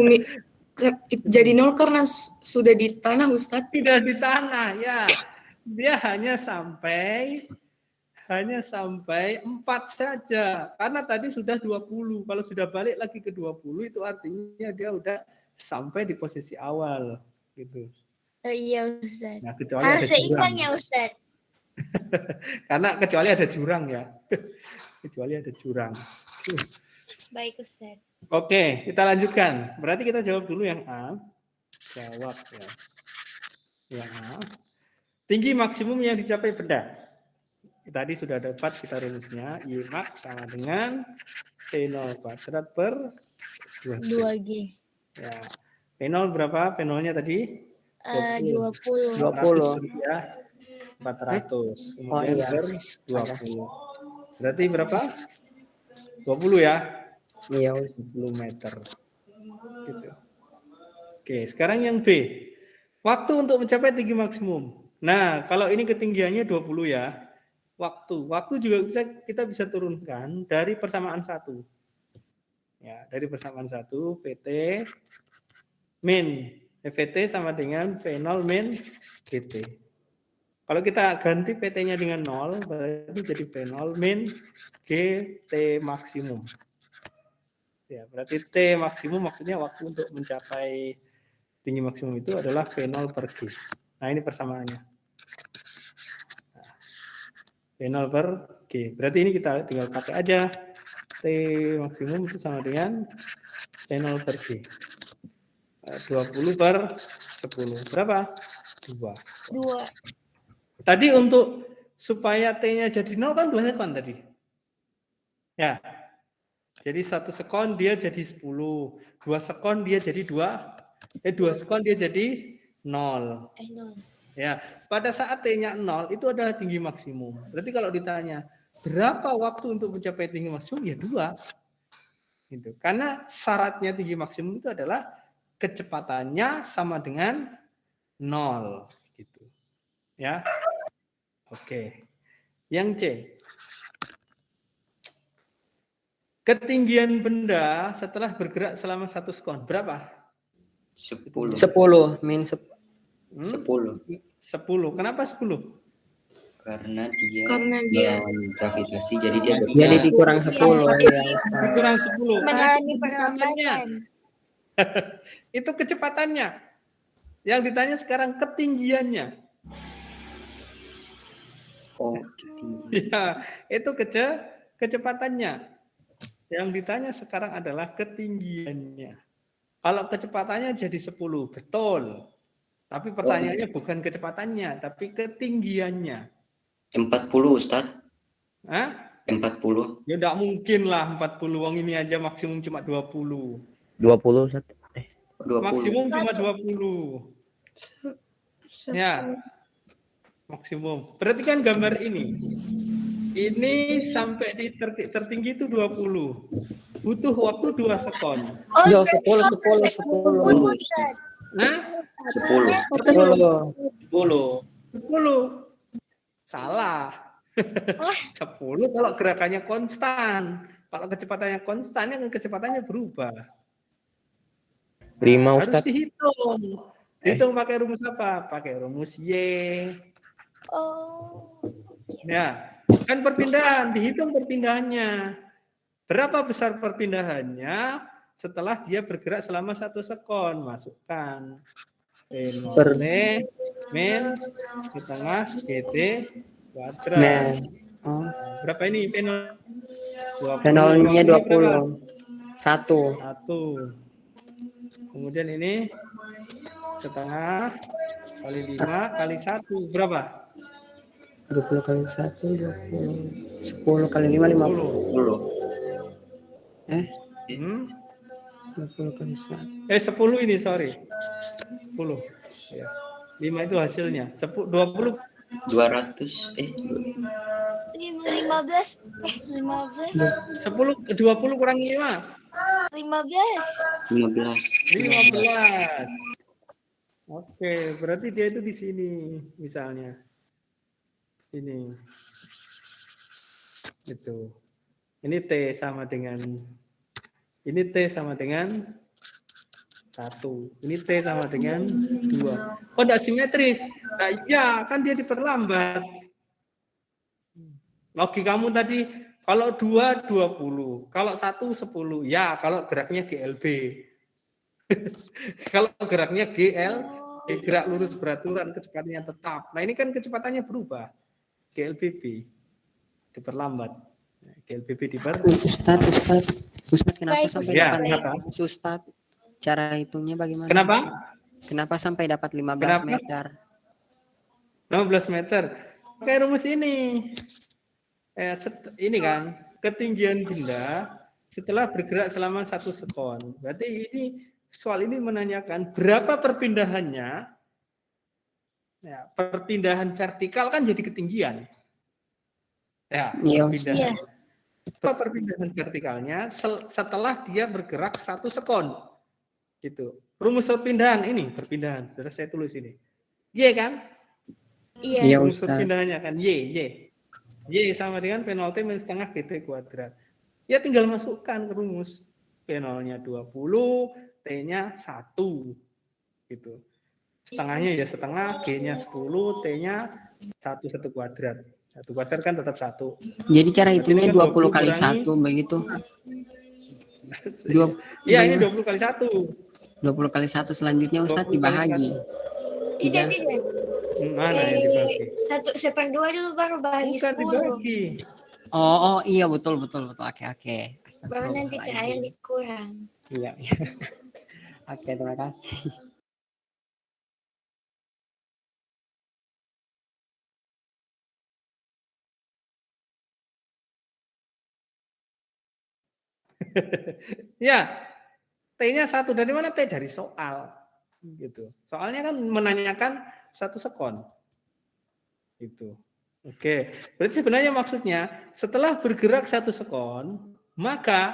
jadi 0 karena sudah di tanah, Ustaz. Tidak di tanah, ya. Dia hanya sampai 4 saja. Karena tadi sudah 20. Kalau sudah balik lagi ke 20 itu artinya dia udah sampai di posisi awal gitu. Oh iya, Ustaz. Nah, kecuali Harus ada seimbang jurang. ya, Ustaz. Karena kecuali ada jurang ya. Kecuali ada jurang. Baik, Ustaz. Oke, kita lanjutkan. Berarti kita jawab dulu yang A. Jawab ya. Yang A. Tinggi maksimum yang dicapai benda. Tadi sudah dapat kita rumusnya. Y max sama dengan V0 kuadrat per 2G. 2G. Ya. V0 berapa? V0-nya tadi? 20. 20. Ya. 400. Kemudian iya. per 20. Berarti berapa? 20 ya? Iya, 10 meter. Gitu. Oke, sekarang yang B. Waktu untuk mencapai tinggi maksimum. Nah, kalau ini ketinggiannya 20 ya. Waktu juga kita bisa turunkan dari persamaan 1. Ya, dari persamaan 1 VT min VT sama dengan V0 min GT. Kalau kita ganti PT-nya dengan 0, berarti jadi V0 min GT maksimum. Ya, berarti T maksimum maksudnya waktu untuk mencapai tinggi maksimum itu adalah V0 per G. Nah, ini persamaannya. V0 per G. Berarti ini kita tinggal pakai aja. T maksimum itu sama dengan V0 per G. 20 per 10. Berapa? 2. 2. Tadi untuk supaya T-nya jadi 0 kan 2 sekon tadi. Ya. Jadi 1 sekon dia jadi 10. 2 sekon dia jadi 2 sekon dia jadi 0. 0. Ya, pada saat T-nya 0 itu adalah tinggi maksimum. Berarti kalau ditanya berapa waktu untuk mencapai tinggi maksimum, ya 2. Gitu. Karena syaratnya tinggi maksimum itu adalah kecepatannya sama dengan 0 gitu. Ya. Oke. Yang C. Ketinggian benda setelah bergerak selama 1 sekon. Berapa? 10. 10 min 10. 10. 10. Kenapa 10? Karena dia Karena dia melawan gravitasi, jadi dia Jadi bergerak. dikurang 10 ya. Kurang 10. Mengalami Kecepatannya. perlambatan. Itu kecepatannya. Yang ditanya sekarang ketinggiannya. Oh, Ya, itu kecepatannya. Yang ditanya sekarang adalah ketinggiannya. Kalau kecepatannya jadi 10, betul. Tapi pertanyaannya bukan kecepatannya, tapi ketinggiannya. 40 Ustadz. Hah? 40. Ya enggak mungkin lah 40. Wong ini aja maksimum cuma 20. 20 Ustaz. 20. Maksimum cuma 20. Ya. Maksimum. Perhatikan gambar ini. Ini sampai di tertinggi itu 20. Butuh waktu 2 sekon. Oh, Yo, berarti 10, kalau 10, saya 10. Ustaz. Nah, 10. 10. 10. Salah. 10 kalau gerakannya konstan. Kalau kecepatannya konstan, yang kecepatannya berubah. 5 Harus Ustaz. dihitung. Dihitung pakai rumus apa? Pakai rumus Y. Oh. Ya, kan perpindahan, dihitung perpindahannya. Berapa besar perpindahannya setelah dia bergerak selama 1 sekon? Masukkan P0 min di tengah GT kuadrat. Nah. Oh, Berapa ini P0? 0-nya 20. 20. 1. 1. Kemudian ini setengah kali 5 kali 1 berapa? 20 kali 1 20. 10 kali 5 50. 10. 20 kali 1. 10 ini sorry. 10. Ya. 5 itu hasilnya. 20 200. 15. 10 20 kurang 5. 15. 15. Oke, berarti dia itu di sini misalnya. Sini. Itu. Ini T sama dengan 1. Ini T sama dengan 2. Oh, tidak simetris. Nah, iya, kan dia diperlambat. Logika kamu tadi, kalau 2, 20. Kalau 1, 10. Ya, kalau geraknya GLB. Kalau geraknya gerak lurus beraturan, kecepatannya tetap. Nah, ini kan kecepatannya berubah. GLBB. Diperlambat. GLBB Ustaz, kenapa Baik, sampai Ya, dapat kenapa? Ustaz? Cara hitungnya bagaimana? Kenapa? Kenapa sampai dapat 15 Kenapa? meter? 15 meter. Pakai rumus ini. Ini kan, ketinggian benda setelah bergerak selama 1 sekon. Berarti soal ini menanyakan berapa perpindahannya. Ya, perpindahan vertikal kan jadi ketinggian. Ya, Iya. perpindahan. Berapa perpindahan vertikalnya setelah dia bergerak 1 sekon. Gitu. Rumus perpindahan ini, perpindahan. Sudah saya tulis ini. Y kan? Iya. Rumus Ustaz. perpindahannya kan Y sama dengan P0 T min setengah GT kuadrat. Ya tinggal masukkan ke rumus. P0-nya 20, T-nya 1. Gitu. Setengahnya ya setengah, G-nya 10, T-nya 1 kuadrat. 1 kuadrat kan tetap 1. Jadi cara hitungnya kan 20 kali kurangi- 1 begitu. Iya, ini 20 kali 1. 20 kali 1 selanjutnya Ustaz 20 kali dibagi. Tidak. Mana yang dibagi? 1/2 dulu baru bagi Bukan 10. dibagi. Oh, iya betul. Oke. Baru nanti terakhir Astagfirullahaladzim. dikurang. Iya. Oke, terima kasih. Ya, T-nya 1 dari mana? T dari soal. Gitu. Soalnya kan menanyakan 1 sekon. Itu. Oke, berarti sebenarnya maksudnya setelah bergerak 1 sekon, maka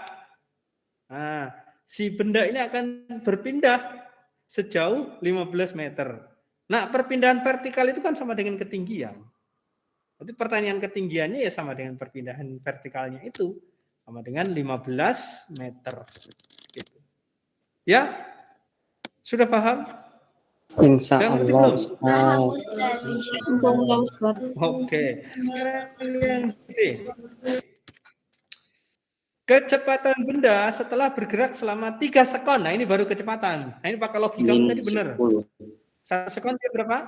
si benda ini akan berpindah sejauh 15 meter. Nah, perpindahan vertikal itu kan sama dengan ketinggian. Jadi pertanyaan ketinggiannya ya sama dengan perpindahan vertikalnya itu. Sama dengan 15 meter. Gitu. Ya? Sudah paham? Insya Sudah ngerti Allah. belum? Paham Ustaz. Oke. Kecepatan benda setelah bergerak selama 3 sekon. Nah, ini baru kecepatan. Nah, ini pakai logika Min tadi benar. 10. 1 sekon dia berapa?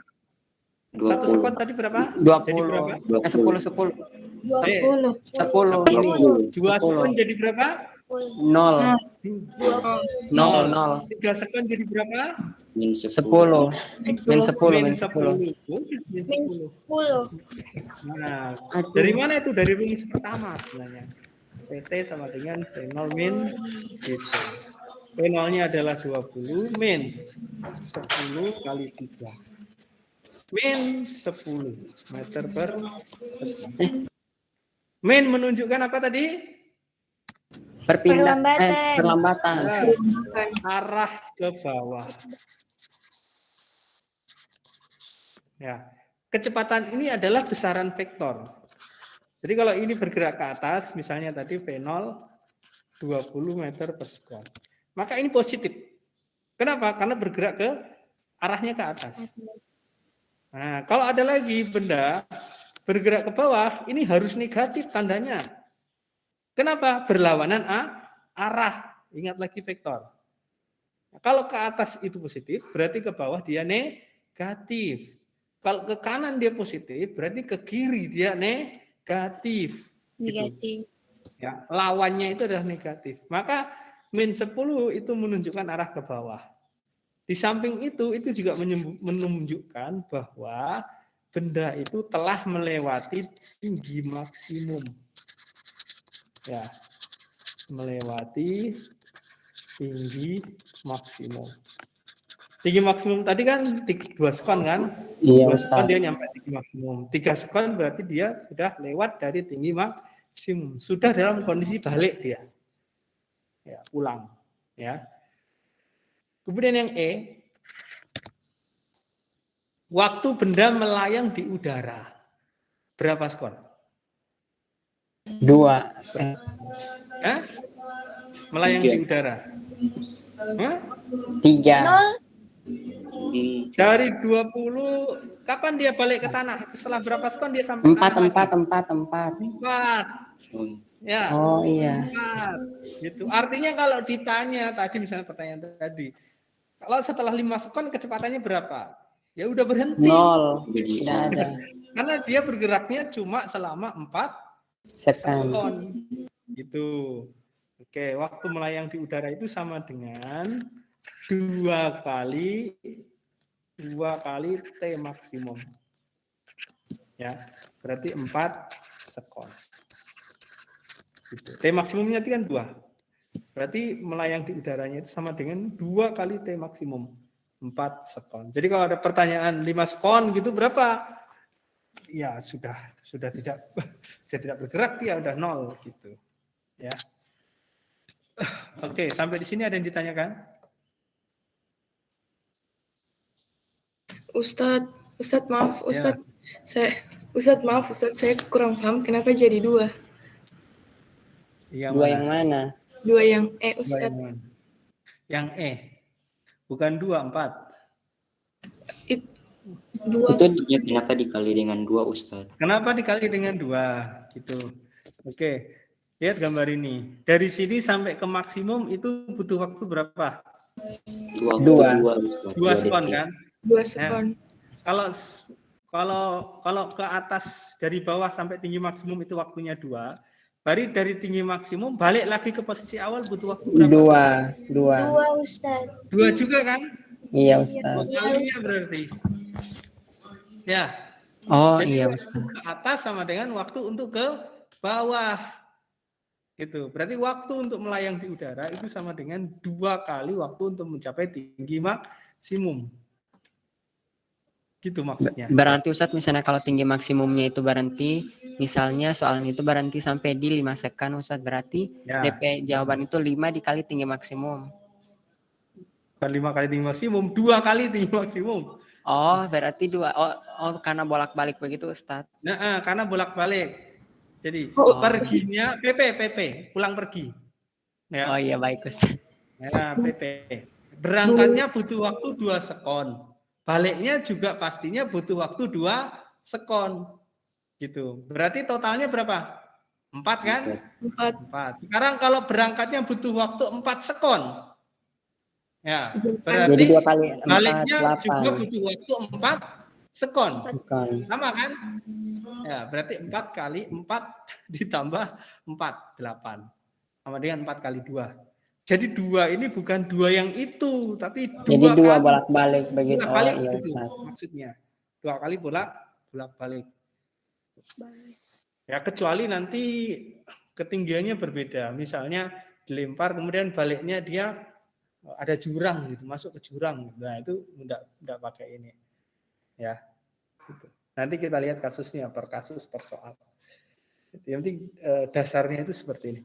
20. 1 sekon tadi berapa? 20. Jadi berapa? 10. 20. 10. 2 sekon jadi berapa? 0. 0. 3 sekon jadi berapa? Min 10. 10. Min 10. Min 10. Min 10. Nah, dari mana itu? Dari rumus pertama sebenarnya. PT sama dengan V0 min gitu. V0-nya adalah 20 min 10 kali 3. Min 10 meter per second. Min menunjukkan apa tadi? Perlambatan. Arah ke bawah. Ya, kecepatan ini adalah besaran vektor. Jadi kalau ini bergerak ke atas, misalnya tadi V0 20 meter per sekon. Maka ini positif. Kenapa? Karena bergerak ke arahnya ke atas. Nah, kalau ada lagi benda bergerak ke bawah, ini harus negatif tandanya. Kenapa? Berlawanan arah. Ingat lagi vektor. Nah, kalau ke atas itu positif, berarti ke bawah dia negatif. Kalau ke kanan dia positif, berarti ke kiri dia negatif. Negatif. Ya, lawannya itu adalah negatif. Maka min 10 itu menunjukkan arah ke bawah. Di samping itu juga menunjukkan bahwa benda itu telah melewati tinggi maksimum. Ya, melewati tinggi maksimum. Tinggi maksimum tadi kan 2 sekon kan? Iya, 2 sekon Ustaz. dia nyampe tinggi maksimum. 3 sekon berarti dia sudah lewat dari tinggi maksimum. Sudah dalam kondisi balik dia. Ya, pulang. Ya. Kemudian yang E, waktu benda melayang di udara. Berapa sekon? 2. Hah? Melayang di udara. Hah? 3. 0. Dari 20, kapan dia balik ke tanah? Setelah berapa sekon dia sampai 4. tanah? 4. Ya. Oh iya. 4. Gitu. Artinya kalau ditanya tadi misalnya pertanyaan tadi, kalau setelah 5 sekon kecepatannya berapa? Ya udah berhenti. 0. Tidak ada. Karena dia bergeraknya cuma selama 4 Sekon. sekon. Gitu. Oke, waktu melayang di udara itu sama dengan 2 kali T maksimum. Ya, berarti 4 sekon. Gitu. T maksimumnya itu kan 2. Berarti melayang di udaranya itu sama dengan 2 kali T maksimum. 4 sekon. Jadi kalau ada pertanyaan 5 sekon gitu berapa? Ya sudah tidak bergerak, dia udah 0 gitu. Ya. Oke, sampai di sini ada yang ditanyakan? Ustadz maaf, Ya. Ustadz saya kurang paham kenapa jadi 2. Yang 2 yang mana? 2 yang Dua Ustadz. yang mana? Yang E. Bukan 2, 4. 2. Itu dia kenapa dikali dengan 2, Ustaz? Kenapa dikali dengan 2? Gitu. Oke. Lihat gambar ini. Dari sini sampai ke maksimum itu butuh waktu berapa? 2. Ustaz. 2 sekon kan? 2 sekon. Kalau ke atas dari bawah sampai tinggi maksimum itu waktunya 2. Baru dari tinggi maksimum balik lagi ke posisi awal butuh waktu berapa? 2. 2 Ustaz. 2 juga kan? Iya, Ustaz. Kalinya berarti. Ya. Oh Jadi iya, waktu Ustaz. ke atas sama dengan waktu untuk ke bawah. Gitu. Berarti waktu untuk melayang di udara itu sama dengan 2 kali waktu untuk mencapai tinggi maksimum. Gitu maksudnya. Berarti Ustadz misalnya kalau tinggi maksimumnya itu berhenti, misalnya soalan itu berhenti sampai di 5 second Ustadz, berarti Ya. DP jawaban itu 5 dikali tinggi maksimum. Bukan 5 kali tinggi maksimum, 2 kali tinggi maksimum. Oh, berarti 2. Oh karena bolak-balik begitu Ustadz. Nah, karena bolak-balik. Jadi Oh. perginya PP, pulang pergi. Ya. Oh iya baik Ustadz. Nah, PP. Berangkatnya butuh waktu 2 sekon. Baliknya juga pastinya butuh waktu 2 sekon. Gitu. Berarti totalnya berapa? 4 kan? 4. Sekarang kalau berangkatnya butuh waktu 4 sekon. Ya, berarti Jadi 2 kali 4, baliknya 8. juga butuh waktu 4 sekon. Sekon. Sama kan? Ya, berarti 4 kali 4 ditambah 4, 8. Sama dengan 4 kali 2. Jadi 2 ini bukan 2 yang itu, tapi 2 Jadi 2 kali bolak-balik begitu. Oh bolak-balik iya gitu Ustadz. maksudnya. 2 kali bolak-balik. Ya, kecuali nanti ketinggiannya berbeda. Misalnya dilempar kemudian baliknya dia ada jurang gitu, masuk ke jurang. Nah, itu enggak pakai ini. Ya. Gitu. Nanti kita lihat kasusnya per kasus per soal. Yang penting dasarnya itu seperti ini.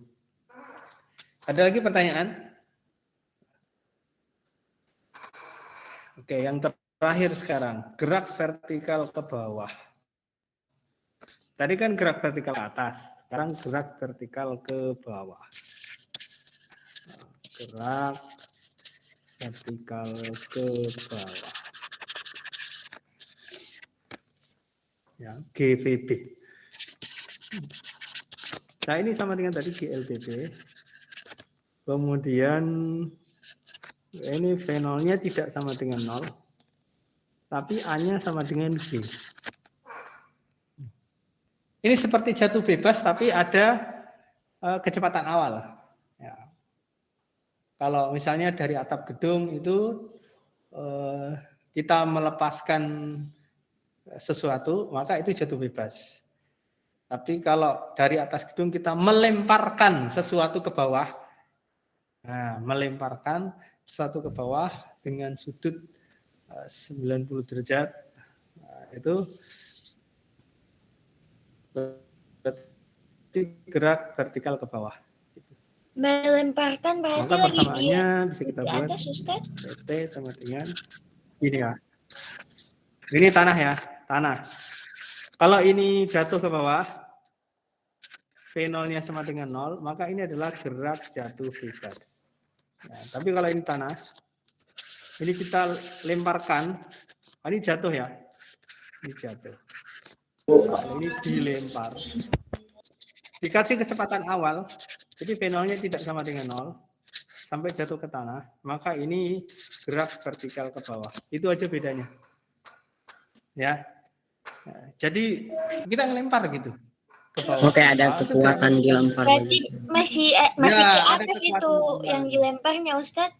Ada lagi pertanyaan? Oke, yang terakhir sekarang, gerak vertikal ke bawah. Tadi kan gerak vertikal ke atas, sekarang gerak vertikal ke bawah. Gerak vertikal ke bawah. Ya, GVB. Nah, ini sama dengan tadi GLBB. Kemudian ini V0-nya tidak sama dengan 0, tapi A-nya sama dengan G. Ini seperti jatuh bebas, tapi ada kecepatan awal. Ya. Kalau misalnya dari atap gedung itu kita melepaskan sesuatu, maka itu jatuh bebas. Tapi kalau dari atas gedung kita melemparkan sesuatu ke bawah, nah, melemparkan sesuatu ke bawah dengan sudut 90 derajat, nah, itu berarti gerak vertikal ke bawah. Melemparkan berarti Maka lagi di persamaannya bisa kita buat atas, Ustaz. PT sama dengan ini ya. Ini tanah ya, tanah. Kalau ini jatuh ke bawah, V0-nya sama dengan 0, maka ini adalah gerak jatuh bebas. Nah, tapi kalau ini tanah, ini kita lemparkan, ini jatuh ya, ini jatuh. Nah, ini dilempar. Dikasih kecepatan awal, jadi V0-nya tidak sama dengan 0, sampai jatuh ke tanah, maka ini gerak vertikal ke bawah. Itu aja bedanya. Ya. Nah, jadi kita ngelempar gitu ke bawah. Oke, ada kekuatan dilempar. Berarti masih Ya, ke ada atas kekuatan itu dilempar. yang dilemparnya, Ustaz.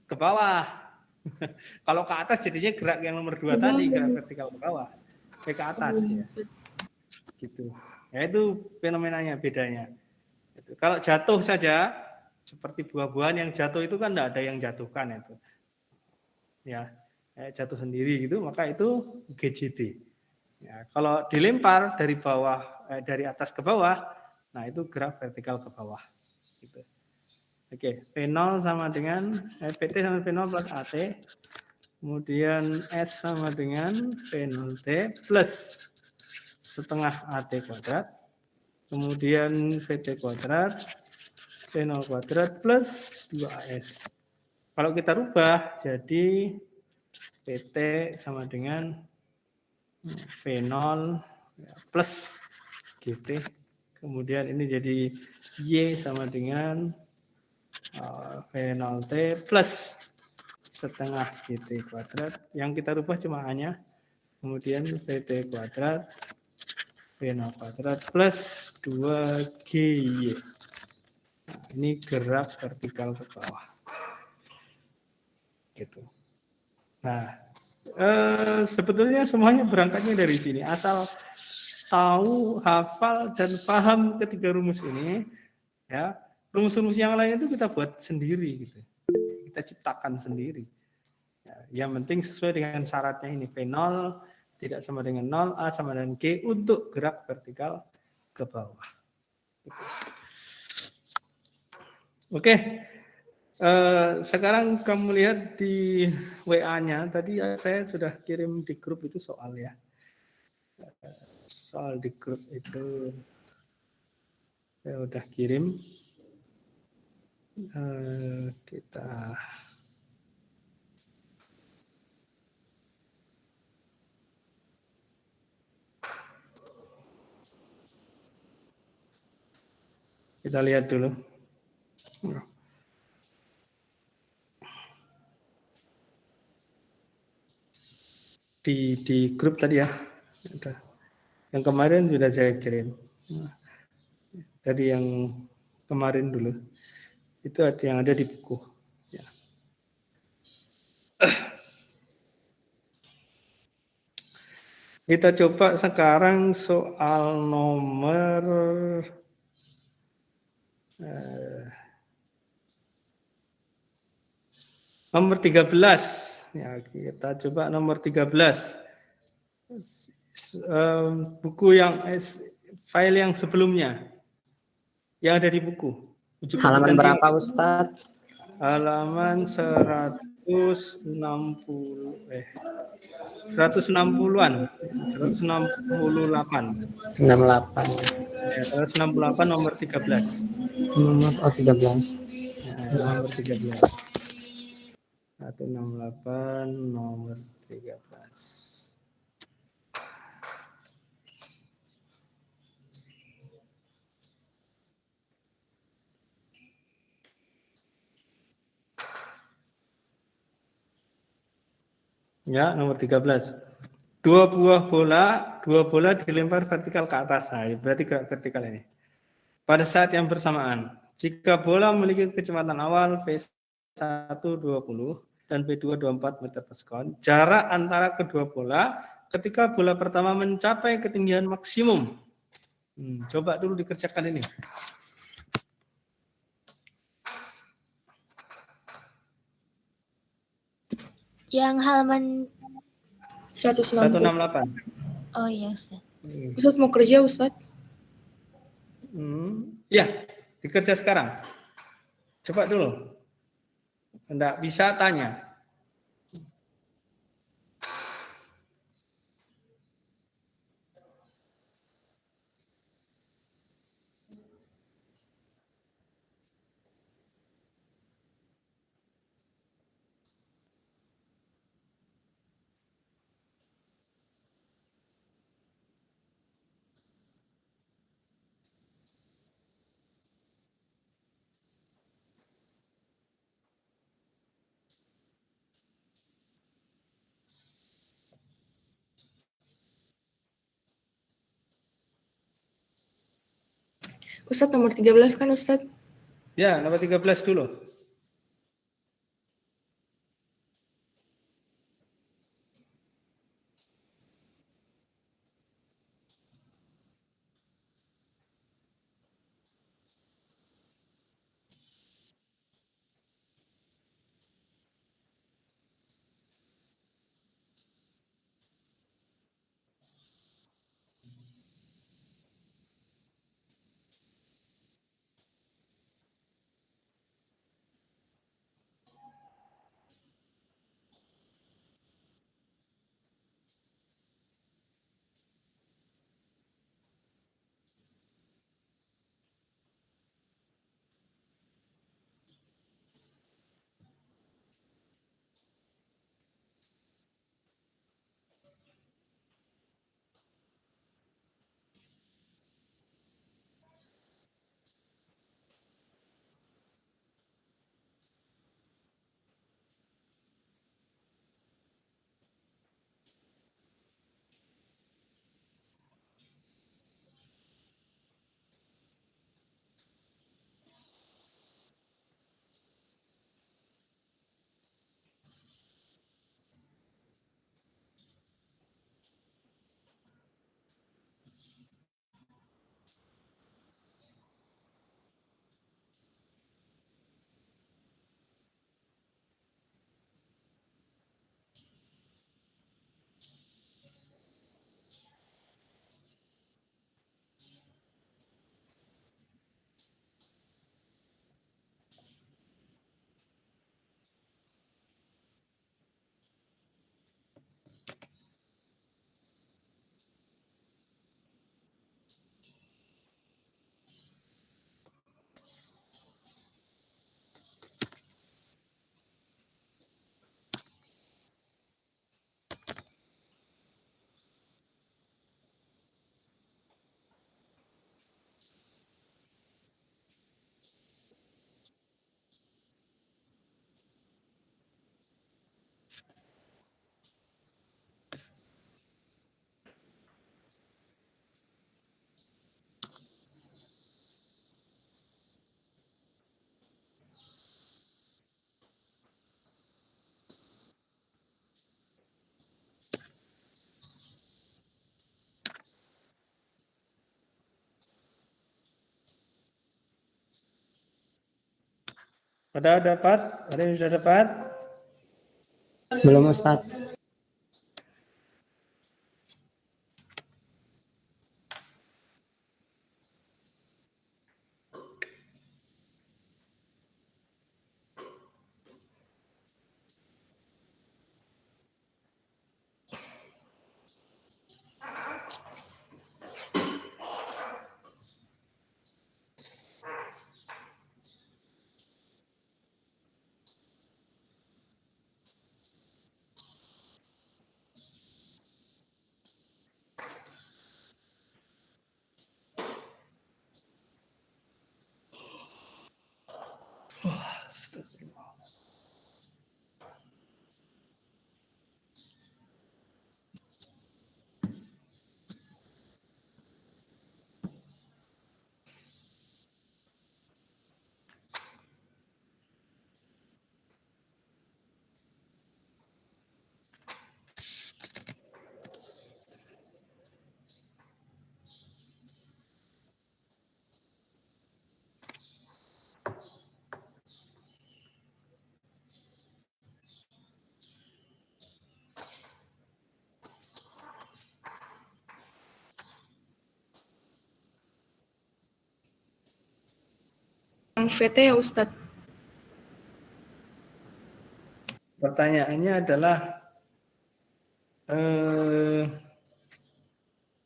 Ke bawah. Kalau ke atas jadinya gerak yang nomor 2 tadi, gerak vertikal ke bawah. Ke atas ya. Gitu. Ya itu fenomenanya, bedanya. Itu. Kalau jatuh saja seperti buah-buahan yang jatuh itu kan tidak ada yang jatuhkan itu. Ya, jatuh sendiri gitu, maka itu GJB. Ya, kalau dilempar dari bawah, dari atas ke bawah, nah itu gerak vertikal ke bawah. Gitu. Oke, V0 sama dengan PT sama V0 plus AT, kemudian S sama dengan V0T plus setengah AT kuadrat, kemudian VT kuadrat, V0 kuadrat plus 2AS. Kalau kita rubah jadi PT sama dengan V0 plus GT, kemudian ini jadi Y sama dengan V0T plus setengah GT kuadrat, yang kita rubah cuma A-nya, kemudian VT kuadrat V0 kuadrat plus 2GY. Nah, ini gerak vertikal ke bawah. Gitu. Nah, sebetulnya semuanya berangkatnya dari sini. Asal tahu, hafal, dan paham ketiga rumus ini, ya rumus-rumus yang lain itu kita buat sendiri, gitu. Kita ciptakan sendiri. Ya, yang penting sesuai dengan syaratnya ini, V0 tidak sama dengan 0, A sama dengan G untuk gerak vertikal ke bawah. Oke, sekarang kamu lihat di WA-nya, tadi saya sudah kirim di grup itu soal ya. Soal di grup itu saya udah kirim. Kita lihat dulu. Di grup tadi ya. Yang kemarin sudah saya kirim. Tadi yang kemarin dulu. Itu yang ada di buku. Ya. Kita coba sekarang soal nomor nomor 13. Ya, kita coba nomor 13. Buku yang file yang sebelumnya yang ada di buku. Halaman berapa, Ustadz? Halaman 160-an. 168. 68. Ya, 168 nomor 13. Oh, 13. Ya, nomor 13. 168 nomor 13. Ya, nomor 13. Dua bola dilempar vertikal ke atas. Nah, berarti gerak vertikal ini. Pada saat yang bersamaan, jika bola memiliki kecepatan awal V1 20 dan V2 24 meter per sekon, jarak antara kedua bola ketika bola pertama mencapai ketinggian maksimum. Coba dulu dikerjakan ini. Yang halaman 168. Oh iya, Ustaz. Ustadz mau kerja, Ustadz? Ya, dikerja sekarang. Coba dulu. Enggak bisa tanya. Ustadz nomor 13 kan, Ustadz? Ya, nomor 13 dulu. Pada dapat? Ada yang sudah dapat? Belum Ustadz. Yang VT ya Ustadz. Pertanyaannya adalah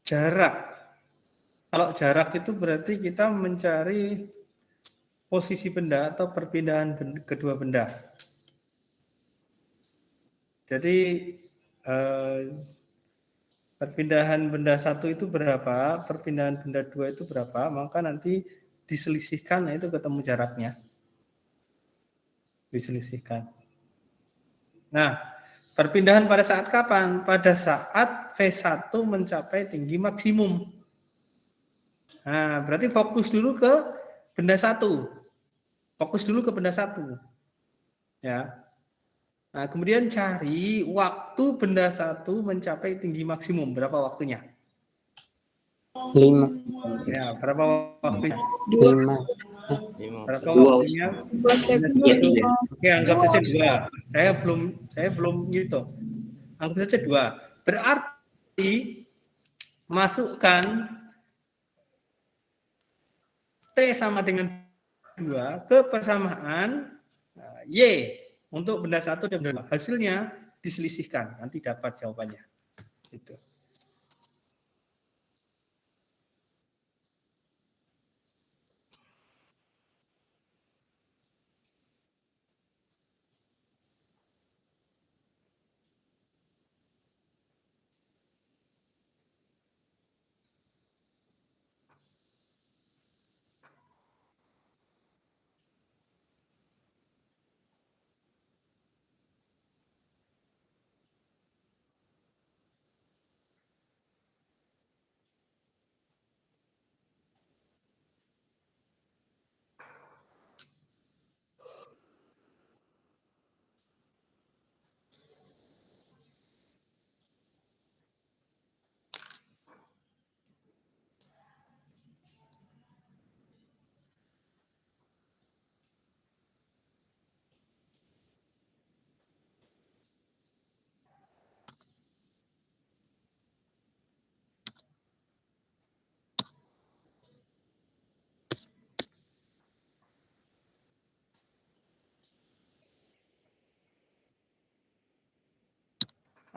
jarak. Kalau jarak itu berarti kita mencari posisi benda atau perpindahan kedua benda. Jadi perpindahan benda satu itu berapa, perpindahan benda dua itu berapa, maka nanti diselisihkan, itu ketemu jaraknya. Diselisihkan. Nah, perpindahan pada saat kapan? Pada saat V1 mencapai tinggi maksimum. Nah, berarti fokus dulu ke benda satu. Fokus dulu ke benda satu. Ya. Nah, kemudian cari waktu benda satu mencapai tinggi maksimum. Berapa waktunya? 5. Ya, berapa waktunya? 5. Berapa Dua, waktunya? 2 second. Iya, iya. Oke, anggap saja 2. Saya belum gitu. Anggap saja 2. Berarti masukkan T sama dengan 2 ke persamaan Y untuk benda satu dan benda 2. Hasilnya diselisihkan, nanti dapat jawabannya. Gitu.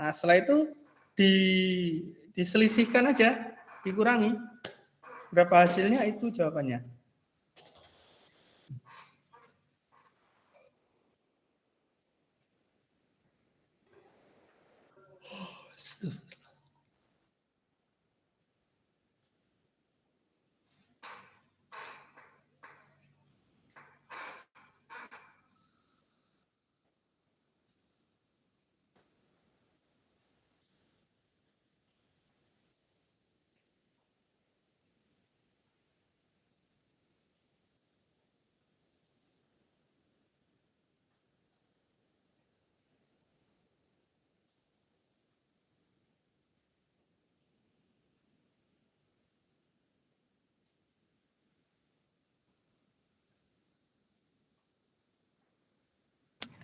Nah, setelah itu diselisihkan aja, dikurangi. Berapa hasilnya itu jawabannya.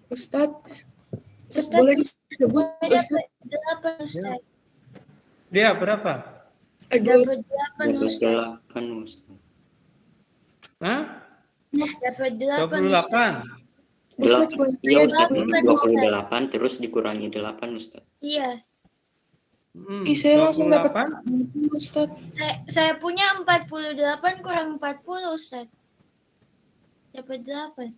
Ustadz, Ustadz, boleh disebut Dapat Ustadz? 8 Ustaz. Dia berapa? Dapat 8 Dapat Ustaz. 8 Ustaz. Hah? Dapat 8 Ustaz. 28. Ustadz, boleh Iya saya Ustaz, Delapan, jadi 28 terus dikurangi 8 Ustaz. Iya. Saya langsung dapat 28. Ustadz. Saya punya 48 kurang 40 Ustaz. Dapat 8.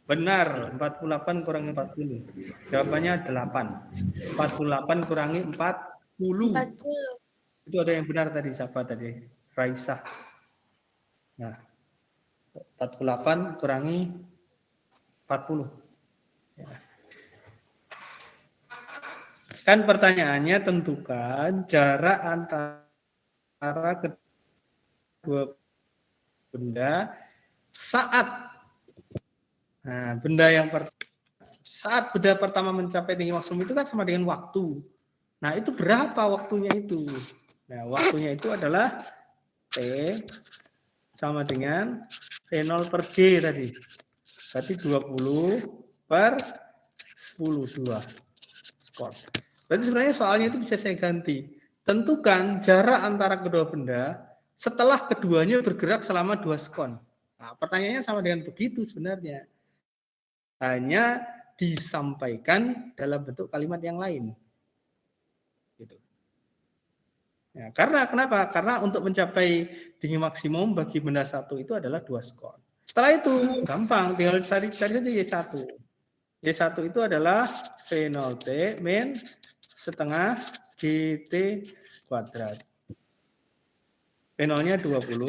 Benar, 48 kurangi 40. Jawabannya 8. 48 kurangi 40. 40. Itu ada yang benar tadi, siapa tadi? Raisa. Nah, 48 kurangi 40. Ya. Kan pertanyaannya tentukan jarak antara kedua benda saat benda yang saat benda pertama mencapai tinggi maksimum itu kan sama dengan waktu. Nah, itu berapa waktunya itu? Nah, waktunya itu adalah T sama dengan V0 per G tadi. Berarti 20 per 10, 2 skor. Berarti sebenarnya soalnya itu bisa saya ganti. Tentukan jarak antara kedua benda setelah keduanya bergerak selama 2 sekon. Nah, pertanyaannya sama dengan begitu sebenarnya. Hanya disampaikan dalam bentuk kalimat yang lain. Gitu. Ya, karena kenapa? Karena untuk mencapai tinggi maksimum bagi benda satu itu adalah 2 skon. Setelah itu gampang, tinggal cari saja Y1. Y1 itu adalah V0T min setengah GT kuadrat. V0-nya 20,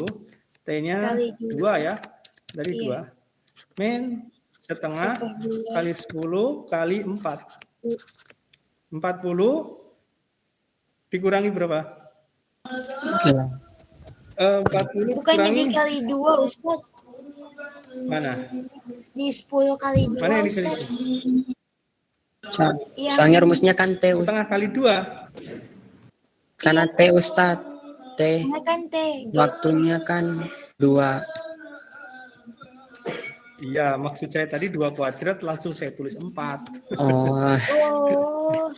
T-nya 2 ya, dari 2. Min setengah kali 10 kali 4. 40 dikurangi berapa? 40 Bukannya kurangi dikali 2 Ustaz. mana? Di 10 kali 2 Mana yang dikali? Ustaz. Soalnya rumusnya kan T, Setengah kali 2. karena T Ustadz. T, Nah kan T. waktunya kan 2. Iya, maksud saya tadi 2 kuadrat langsung saya tulis 4. Oh, Oh.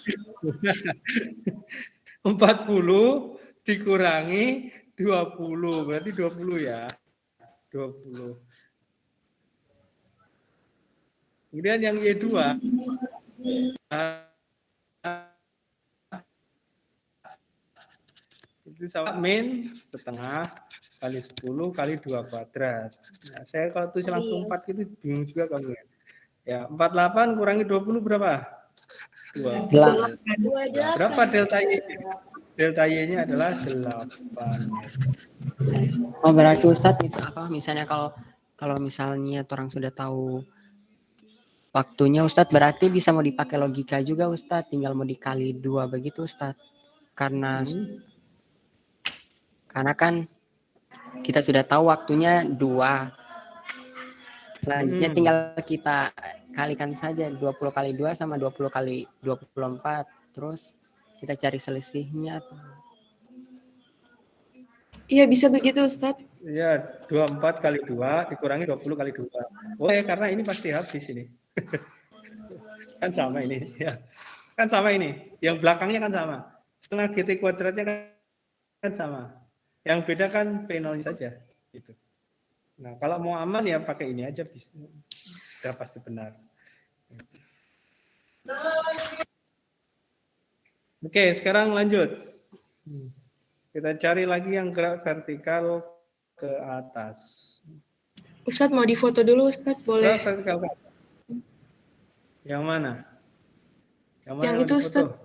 40 dikurangi 20, berarti 20 ya. 20. Kemudian yang Y2 itu sama min setengah kali 10 kali 2 kuadrat. Nah, saya kalau tulis langsung 4 itu bingung juga kamu ya. Ya, 48 kurangi 20 berapa? 2. 28. Berapa delta Y? Delta Y-nya adalah 8. oh berarti Ustadz misalnya kalau misalnya orang sudah tahu waktunya Ustadz, berarti bisa mau dipakai logika juga Ustadz, tinggal mau dikali 2 begitu Ustadz. Karena kan kita sudah tahu waktunya 2. Selanjutnya tinggal kita kalikan saja 20 kali 2 sama 20 kali 24. Terus kita cari selisihnya. Iya, bisa begitu Ustadz. Iya, 24 kali 2 dikurangi 20 kali 2. Oh, ya, karena ini pasti habis ini. Kan sama ini. Ya. Kan sama ini. Yang belakangnya kan sama. Setengah GT kuadratnya kan sama. Yang beda kan V0 saja. Gitu. Nah, kalau mau aman ya pakai ini aja. Sudah pasti benar. Oke, sekarang lanjut. Kita cari lagi yang gerak vertikal ke atas. Ustadz mau difoto dulu Ustadz, boleh? Gerak vertikal ke atas. Yang mana? Yang itu Ustadz.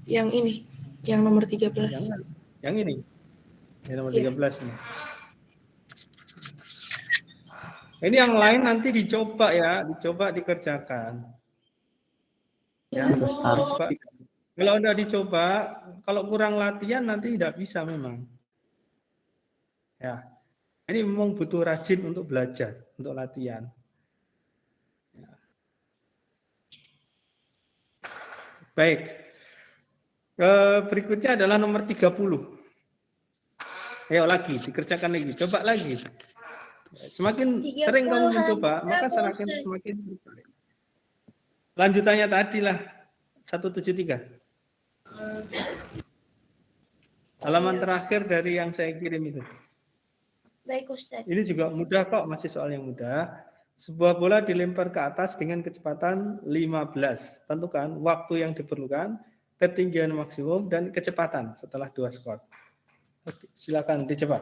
Yang ini, yang nomor 13. Yang ini. Yang nomor 13 ini. Ini yang lain nanti dicoba ya, dicoba dikerjakan. Ya, coba. Kalau udah dicoba, kalau kurang latihan nanti tidak bisa memang. Ya, ini memang butuh rajin untuk belajar, untuk latihan. Ya. Baik. Berikutnya adalah nomor 30. Ayo lagi, dikerjakan lagi, coba lagi. Semakin sering kamu mencoba, maka semakin baik. Lanjutannya tadi lah 173. Halaman terakhir dari yang saya kirim itu. Baik Ustadz. Ini juga mudah kok, masih soal yang mudah. Sebuah bola dilempar ke atas dengan kecepatan 15. Tentukan waktu yang diperlukan, ketinggian maksimum, dan kecepatan setelah 2 skor. Oke, silakan dicoba.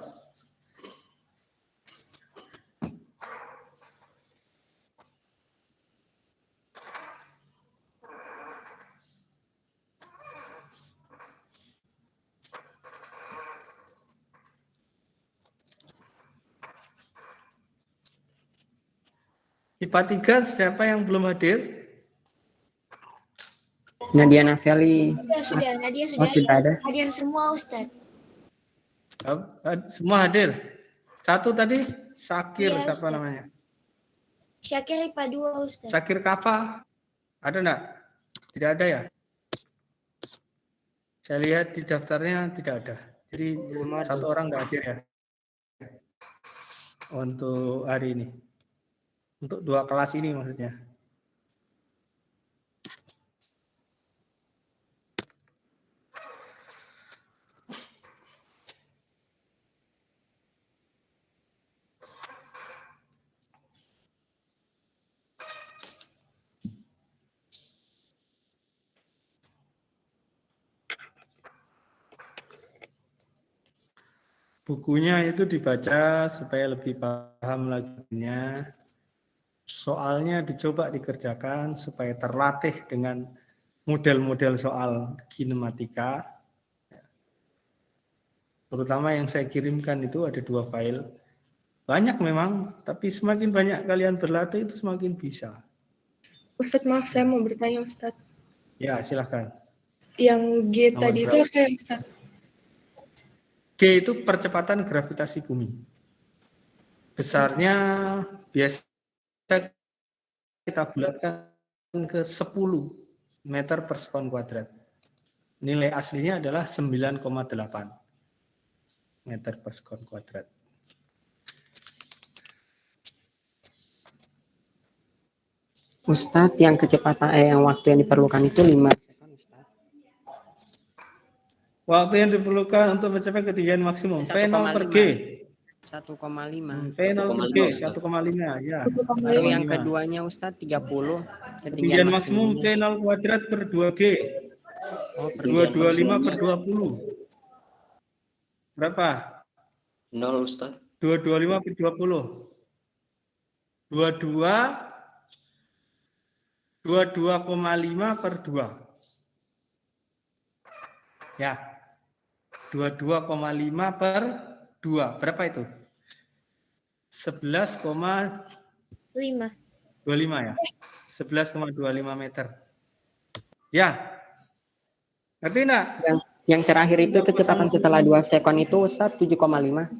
IPA 3 siapa yang belum hadir? Nadia Nafeli. Sudah, Nadia Oh, sudah. sudah ada. Hadir semua Ustadz. Semua hadir. Satu tadi Syakir, Iya, siapa Ustaz. namanya? Syakir IPA 2 Ustadz. Syakir Kafa. Ada enggak? Tidak ada ya? Saya lihat di daftarnya tidak ada. Jadi satu orang enggak hadir ya. Untuk hari ini. Untuk 2 kelas ini maksudnya. Bukunya itu dibaca supaya lebih paham lagi. Soalnya dicoba dikerjakan supaya terlatih dengan model-model soal kinematika. Terutama yang saya kirimkan itu ada 2 file. Banyak memang, tapi semakin banyak kalian berlatih itu semakin bisa. Ustadz, maaf saya mau bertanya Ustadz. Ya, silahkan. Yang G Nomor tadi itu berapa? apa ya Ustadz? G itu percepatan gravitasi bumi. Besarnya biasa kita bulatkan ke 10 meter per sekon kuadrat. Nilai aslinya adalah 9,8 meter per sekon kuadrat. Ustadz, yang kecepatan yang waktu yang diperlukan itu 5 sekon Ustadz. Waktu yang diperlukan untuk mencapai ketinggian maksimum V0 per G. 1,5. V0 per G 1,5, 1,5 ya. Lalu yang 1,5. keduanya Ustadz 30. Ketinggian maksimum V0 kuadrat per 2G. Oh, per 225 per 20. Berapa? 0 Ustaz. 225 per 20. 22,5 per 2. Ya. 22,5 per 2. Berapa itu? 11,25 ya. 11,25 meter. Ya. Ngerti enggak? Yang terakhir itu kecepatan setelah 2 sekon itu Ustadz 7,5.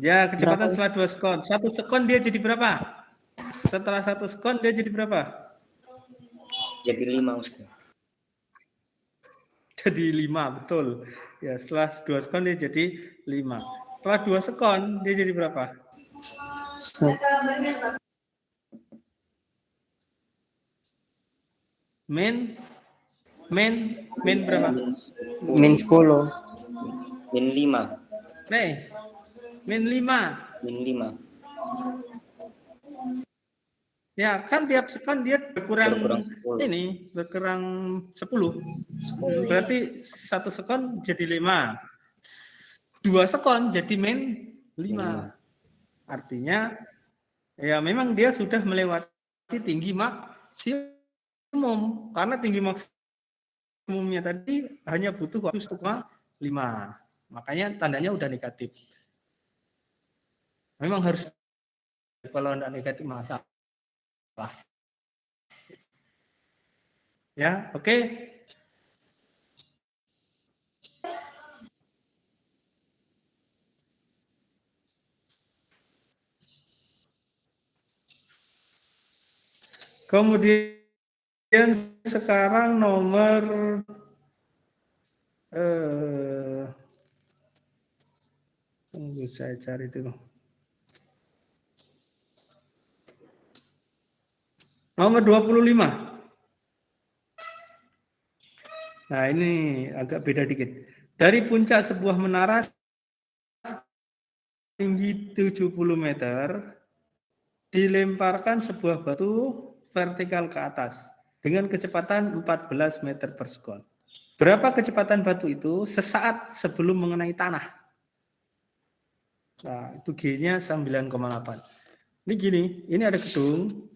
Ya, kecepatan setelah 2 sekon. 1 sekon dia jadi berapa? Setelah 1 sekon dia jadi berapa? Jadi 5 Ustaz. Jadi 5, betul. Ya, setelah 2 sekon dia jadi 5. Setelah 2 sekon dia jadi berapa? Min berapa? Min 10. Min 5. Min 5. Min 5. Ya, kan tiap sekon dia berkurang 10. ini, berkurang 10. Berarti 1 sekon jadi 5. 2 sekon jadi min 5. Artinya ya memang dia sudah melewati tinggi maksimum, karena tinggi maksimumnya tadi hanya butuh waktu 1,5. Makanya tandanya udah negatif. Memang harus, kalau tidak negatif masalah. Ya, oke. Kemudian sekarang nomor tunggu saya cari dulu. Nomor 25. Nah, ini agak beda dikit. Dari puncak sebuah menara tinggi 70 meter, dilemparkan sebuah batu vertikal ke atas dengan kecepatan 14 meter per sekon. Berapa kecepatan batu itu sesaat sebelum mengenai tanah? Nah, itu G-nya 9,8. Ini gini, ini ada gedung,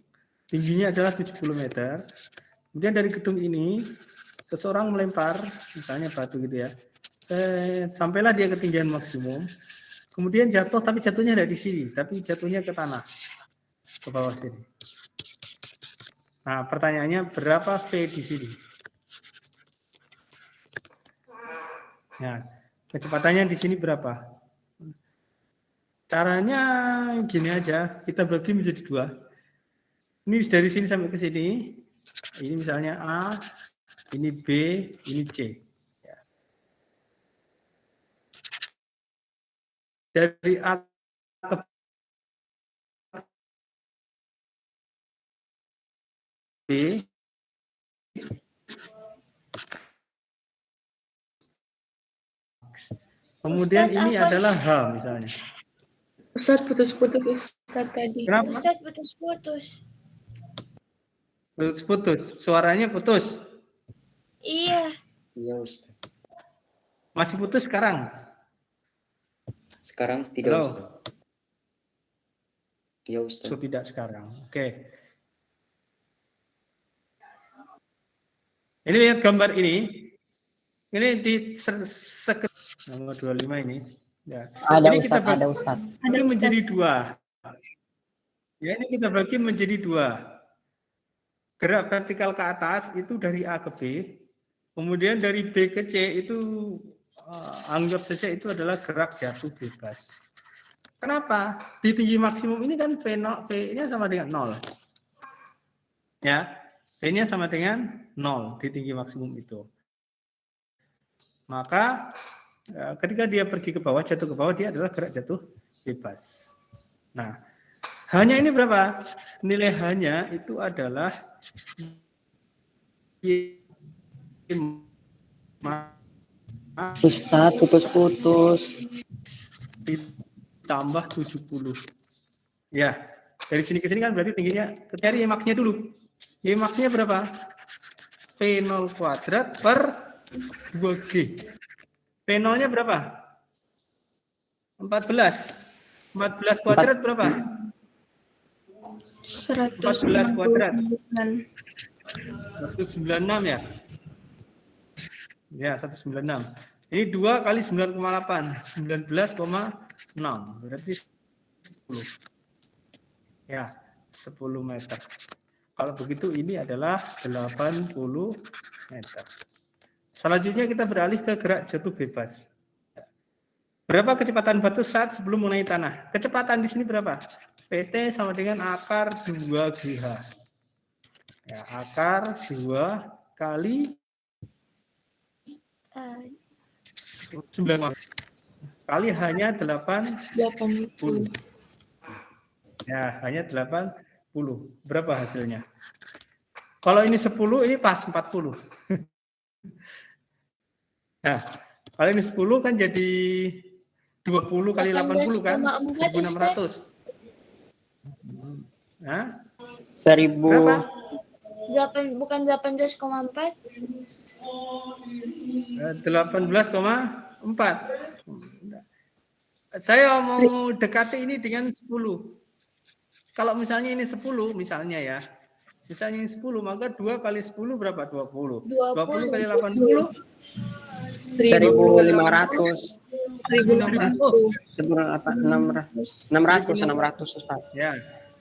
tingginya adalah 70 meter. Kemudian dari gedung ini, seseorang melempar, misalnya batu gitu ya, sampailah dia ketinggian maksimum, kemudian jatuh, tapi jatuhnya tidak di sini, tapi jatuhnya ke tanah, ke bawah sini. Nah, pertanyaannya berapa V di sini? Nah, kecepatannya di sini berapa? Caranya gini aja, kita bagi menjadi 2. Ini dari sini sampai ke sini. Ini misalnya A, ini B, ini C. Ya. Dari A ke B, kemudian Ustadz, ini Afwan. adalah H misalnya. Ustadz putus-putus Ustadz tadi. Kenapa? Ustadz putus-putus. Putus, suaranya putus. Iya. Iya Ustaz. Masih putus sekarang? Sekarang tidak Halo? Ustaz. Iya Ustaz. So, tidak sekarang. Oke. Ini lihat gambar ini. Ini di nomor 25 ini. Ya. Ada Ini kita Ustadz, ada Ustadz. bagi menjadi 2. Ya, ini kita bagi menjadi 2. Gerak vertikal ke atas itu dari A ke B. Kemudian dari B ke C itu anggap saja itu adalah gerak jatuh bebas. Kenapa? Di tinggi maksimum ini kan V-nya sama dengan 0. Ya, V-nya sama dengan 0 di tinggi maksimum itu. Maka ketika dia pergi ke bawah, jatuh ke bawah, dia adalah gerak jatuh bebas. Nah, hanya ini berapa? Nilai hanya itu adalah Ustadz putus-putus. ditambah 70. Ya, dari sini ke sini kan berarti tingginya, cari Y-max-nya dulu. Y-max-nya berapa? V0 kuadrat per 2G. V0-nya berapa? 14. 14 kuadrat berapa? 14 kuadrat. 196 ya? Ya, 196. Ini 2 kali 9,8. 19,6. Berarti 10. Ya, 10 meter. Kalau begitu ini adalah 80 meter. Selanjutnya kita beralih ke gerak jatuh bebas. Berapa kecepatan batu saat sebelum mengenai tanah? Kecepatan di sini berapa? PT sama dengan akar 2GH. Ya, akar 2 kali 9 kali hanya 80. Ya, hanya 80. Berapa hasilnya? Kalau ini 10, ini pas 40. Nah, kalau ini 10 kan jadi 20 kali 80 kan? 1.600. Nah, 1000. berapa? Bukan 18,4. 18,4. Saya mau dekati ini dengan 10. Kalau misalnya ini 10, misalnya ya. Misalnya ini 10, maka 2 kali 10 berapa? 20. 20 kali 80. 1.500. 1.600. 600 Ustaz. Ya,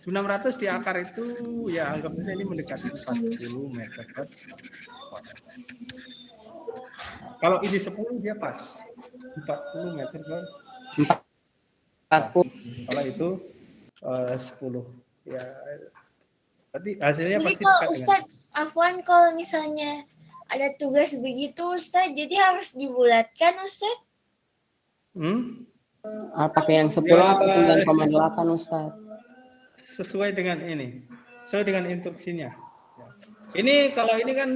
900 di akar itu ya anggap saja ini mendekati 40 meter per sekon. Kalau ini 10 dia pas 40 meter per 40. kalau itu 10 ya berarti hasilnya Jadi pasti kalau dekat dengan Ustadz Afwan, kalau misalnya ada tugas begitu Ustadz, jadi harus dibulatkan Ustadz? Pakai yang 10 Ya, atau 9,8 Ustaz? sesuai dengan ini sesuai dengan instruksinya. Ya. Ini kalau ini kan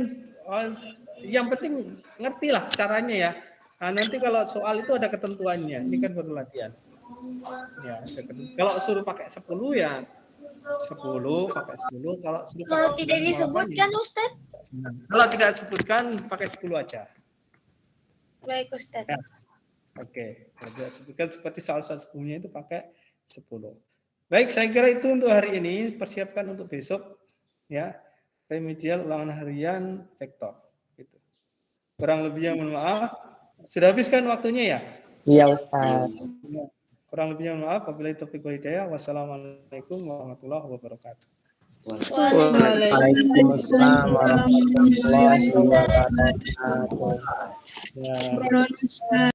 yang penting ngertilah caranya ya. Nah, nanti kalau soal itu ada ketentuannya. Ini kan baru latihan. Ya, kalau suruh pakai 10 ya 10 pakai 10. Kalau suruh Kalau pakai tidak 9, disebutkan Ustadz? kalau tidak disebutkan pakai 10 aja. Baik Ustadz. Ya. Oke, kalau tidak disebutkan seperti soal-soal sebelumnya itu pakai 10. Baik, saya kira itu untuk hari ini. Persiapkan untuk besok ya. Remedial ulangan harian vektor. Gitu. Kurang lebihnya mohon maaf. Sudah habis kan waktunya ya? Iya Ustaz. Kurang lebihnya mohon maaf. Wabillahi taufiq wal hidayah. Wassalamualaikum warahmatullahi wabarakatuh. Waalaikumsalam warahmatullahi wabarakatuh. Ya.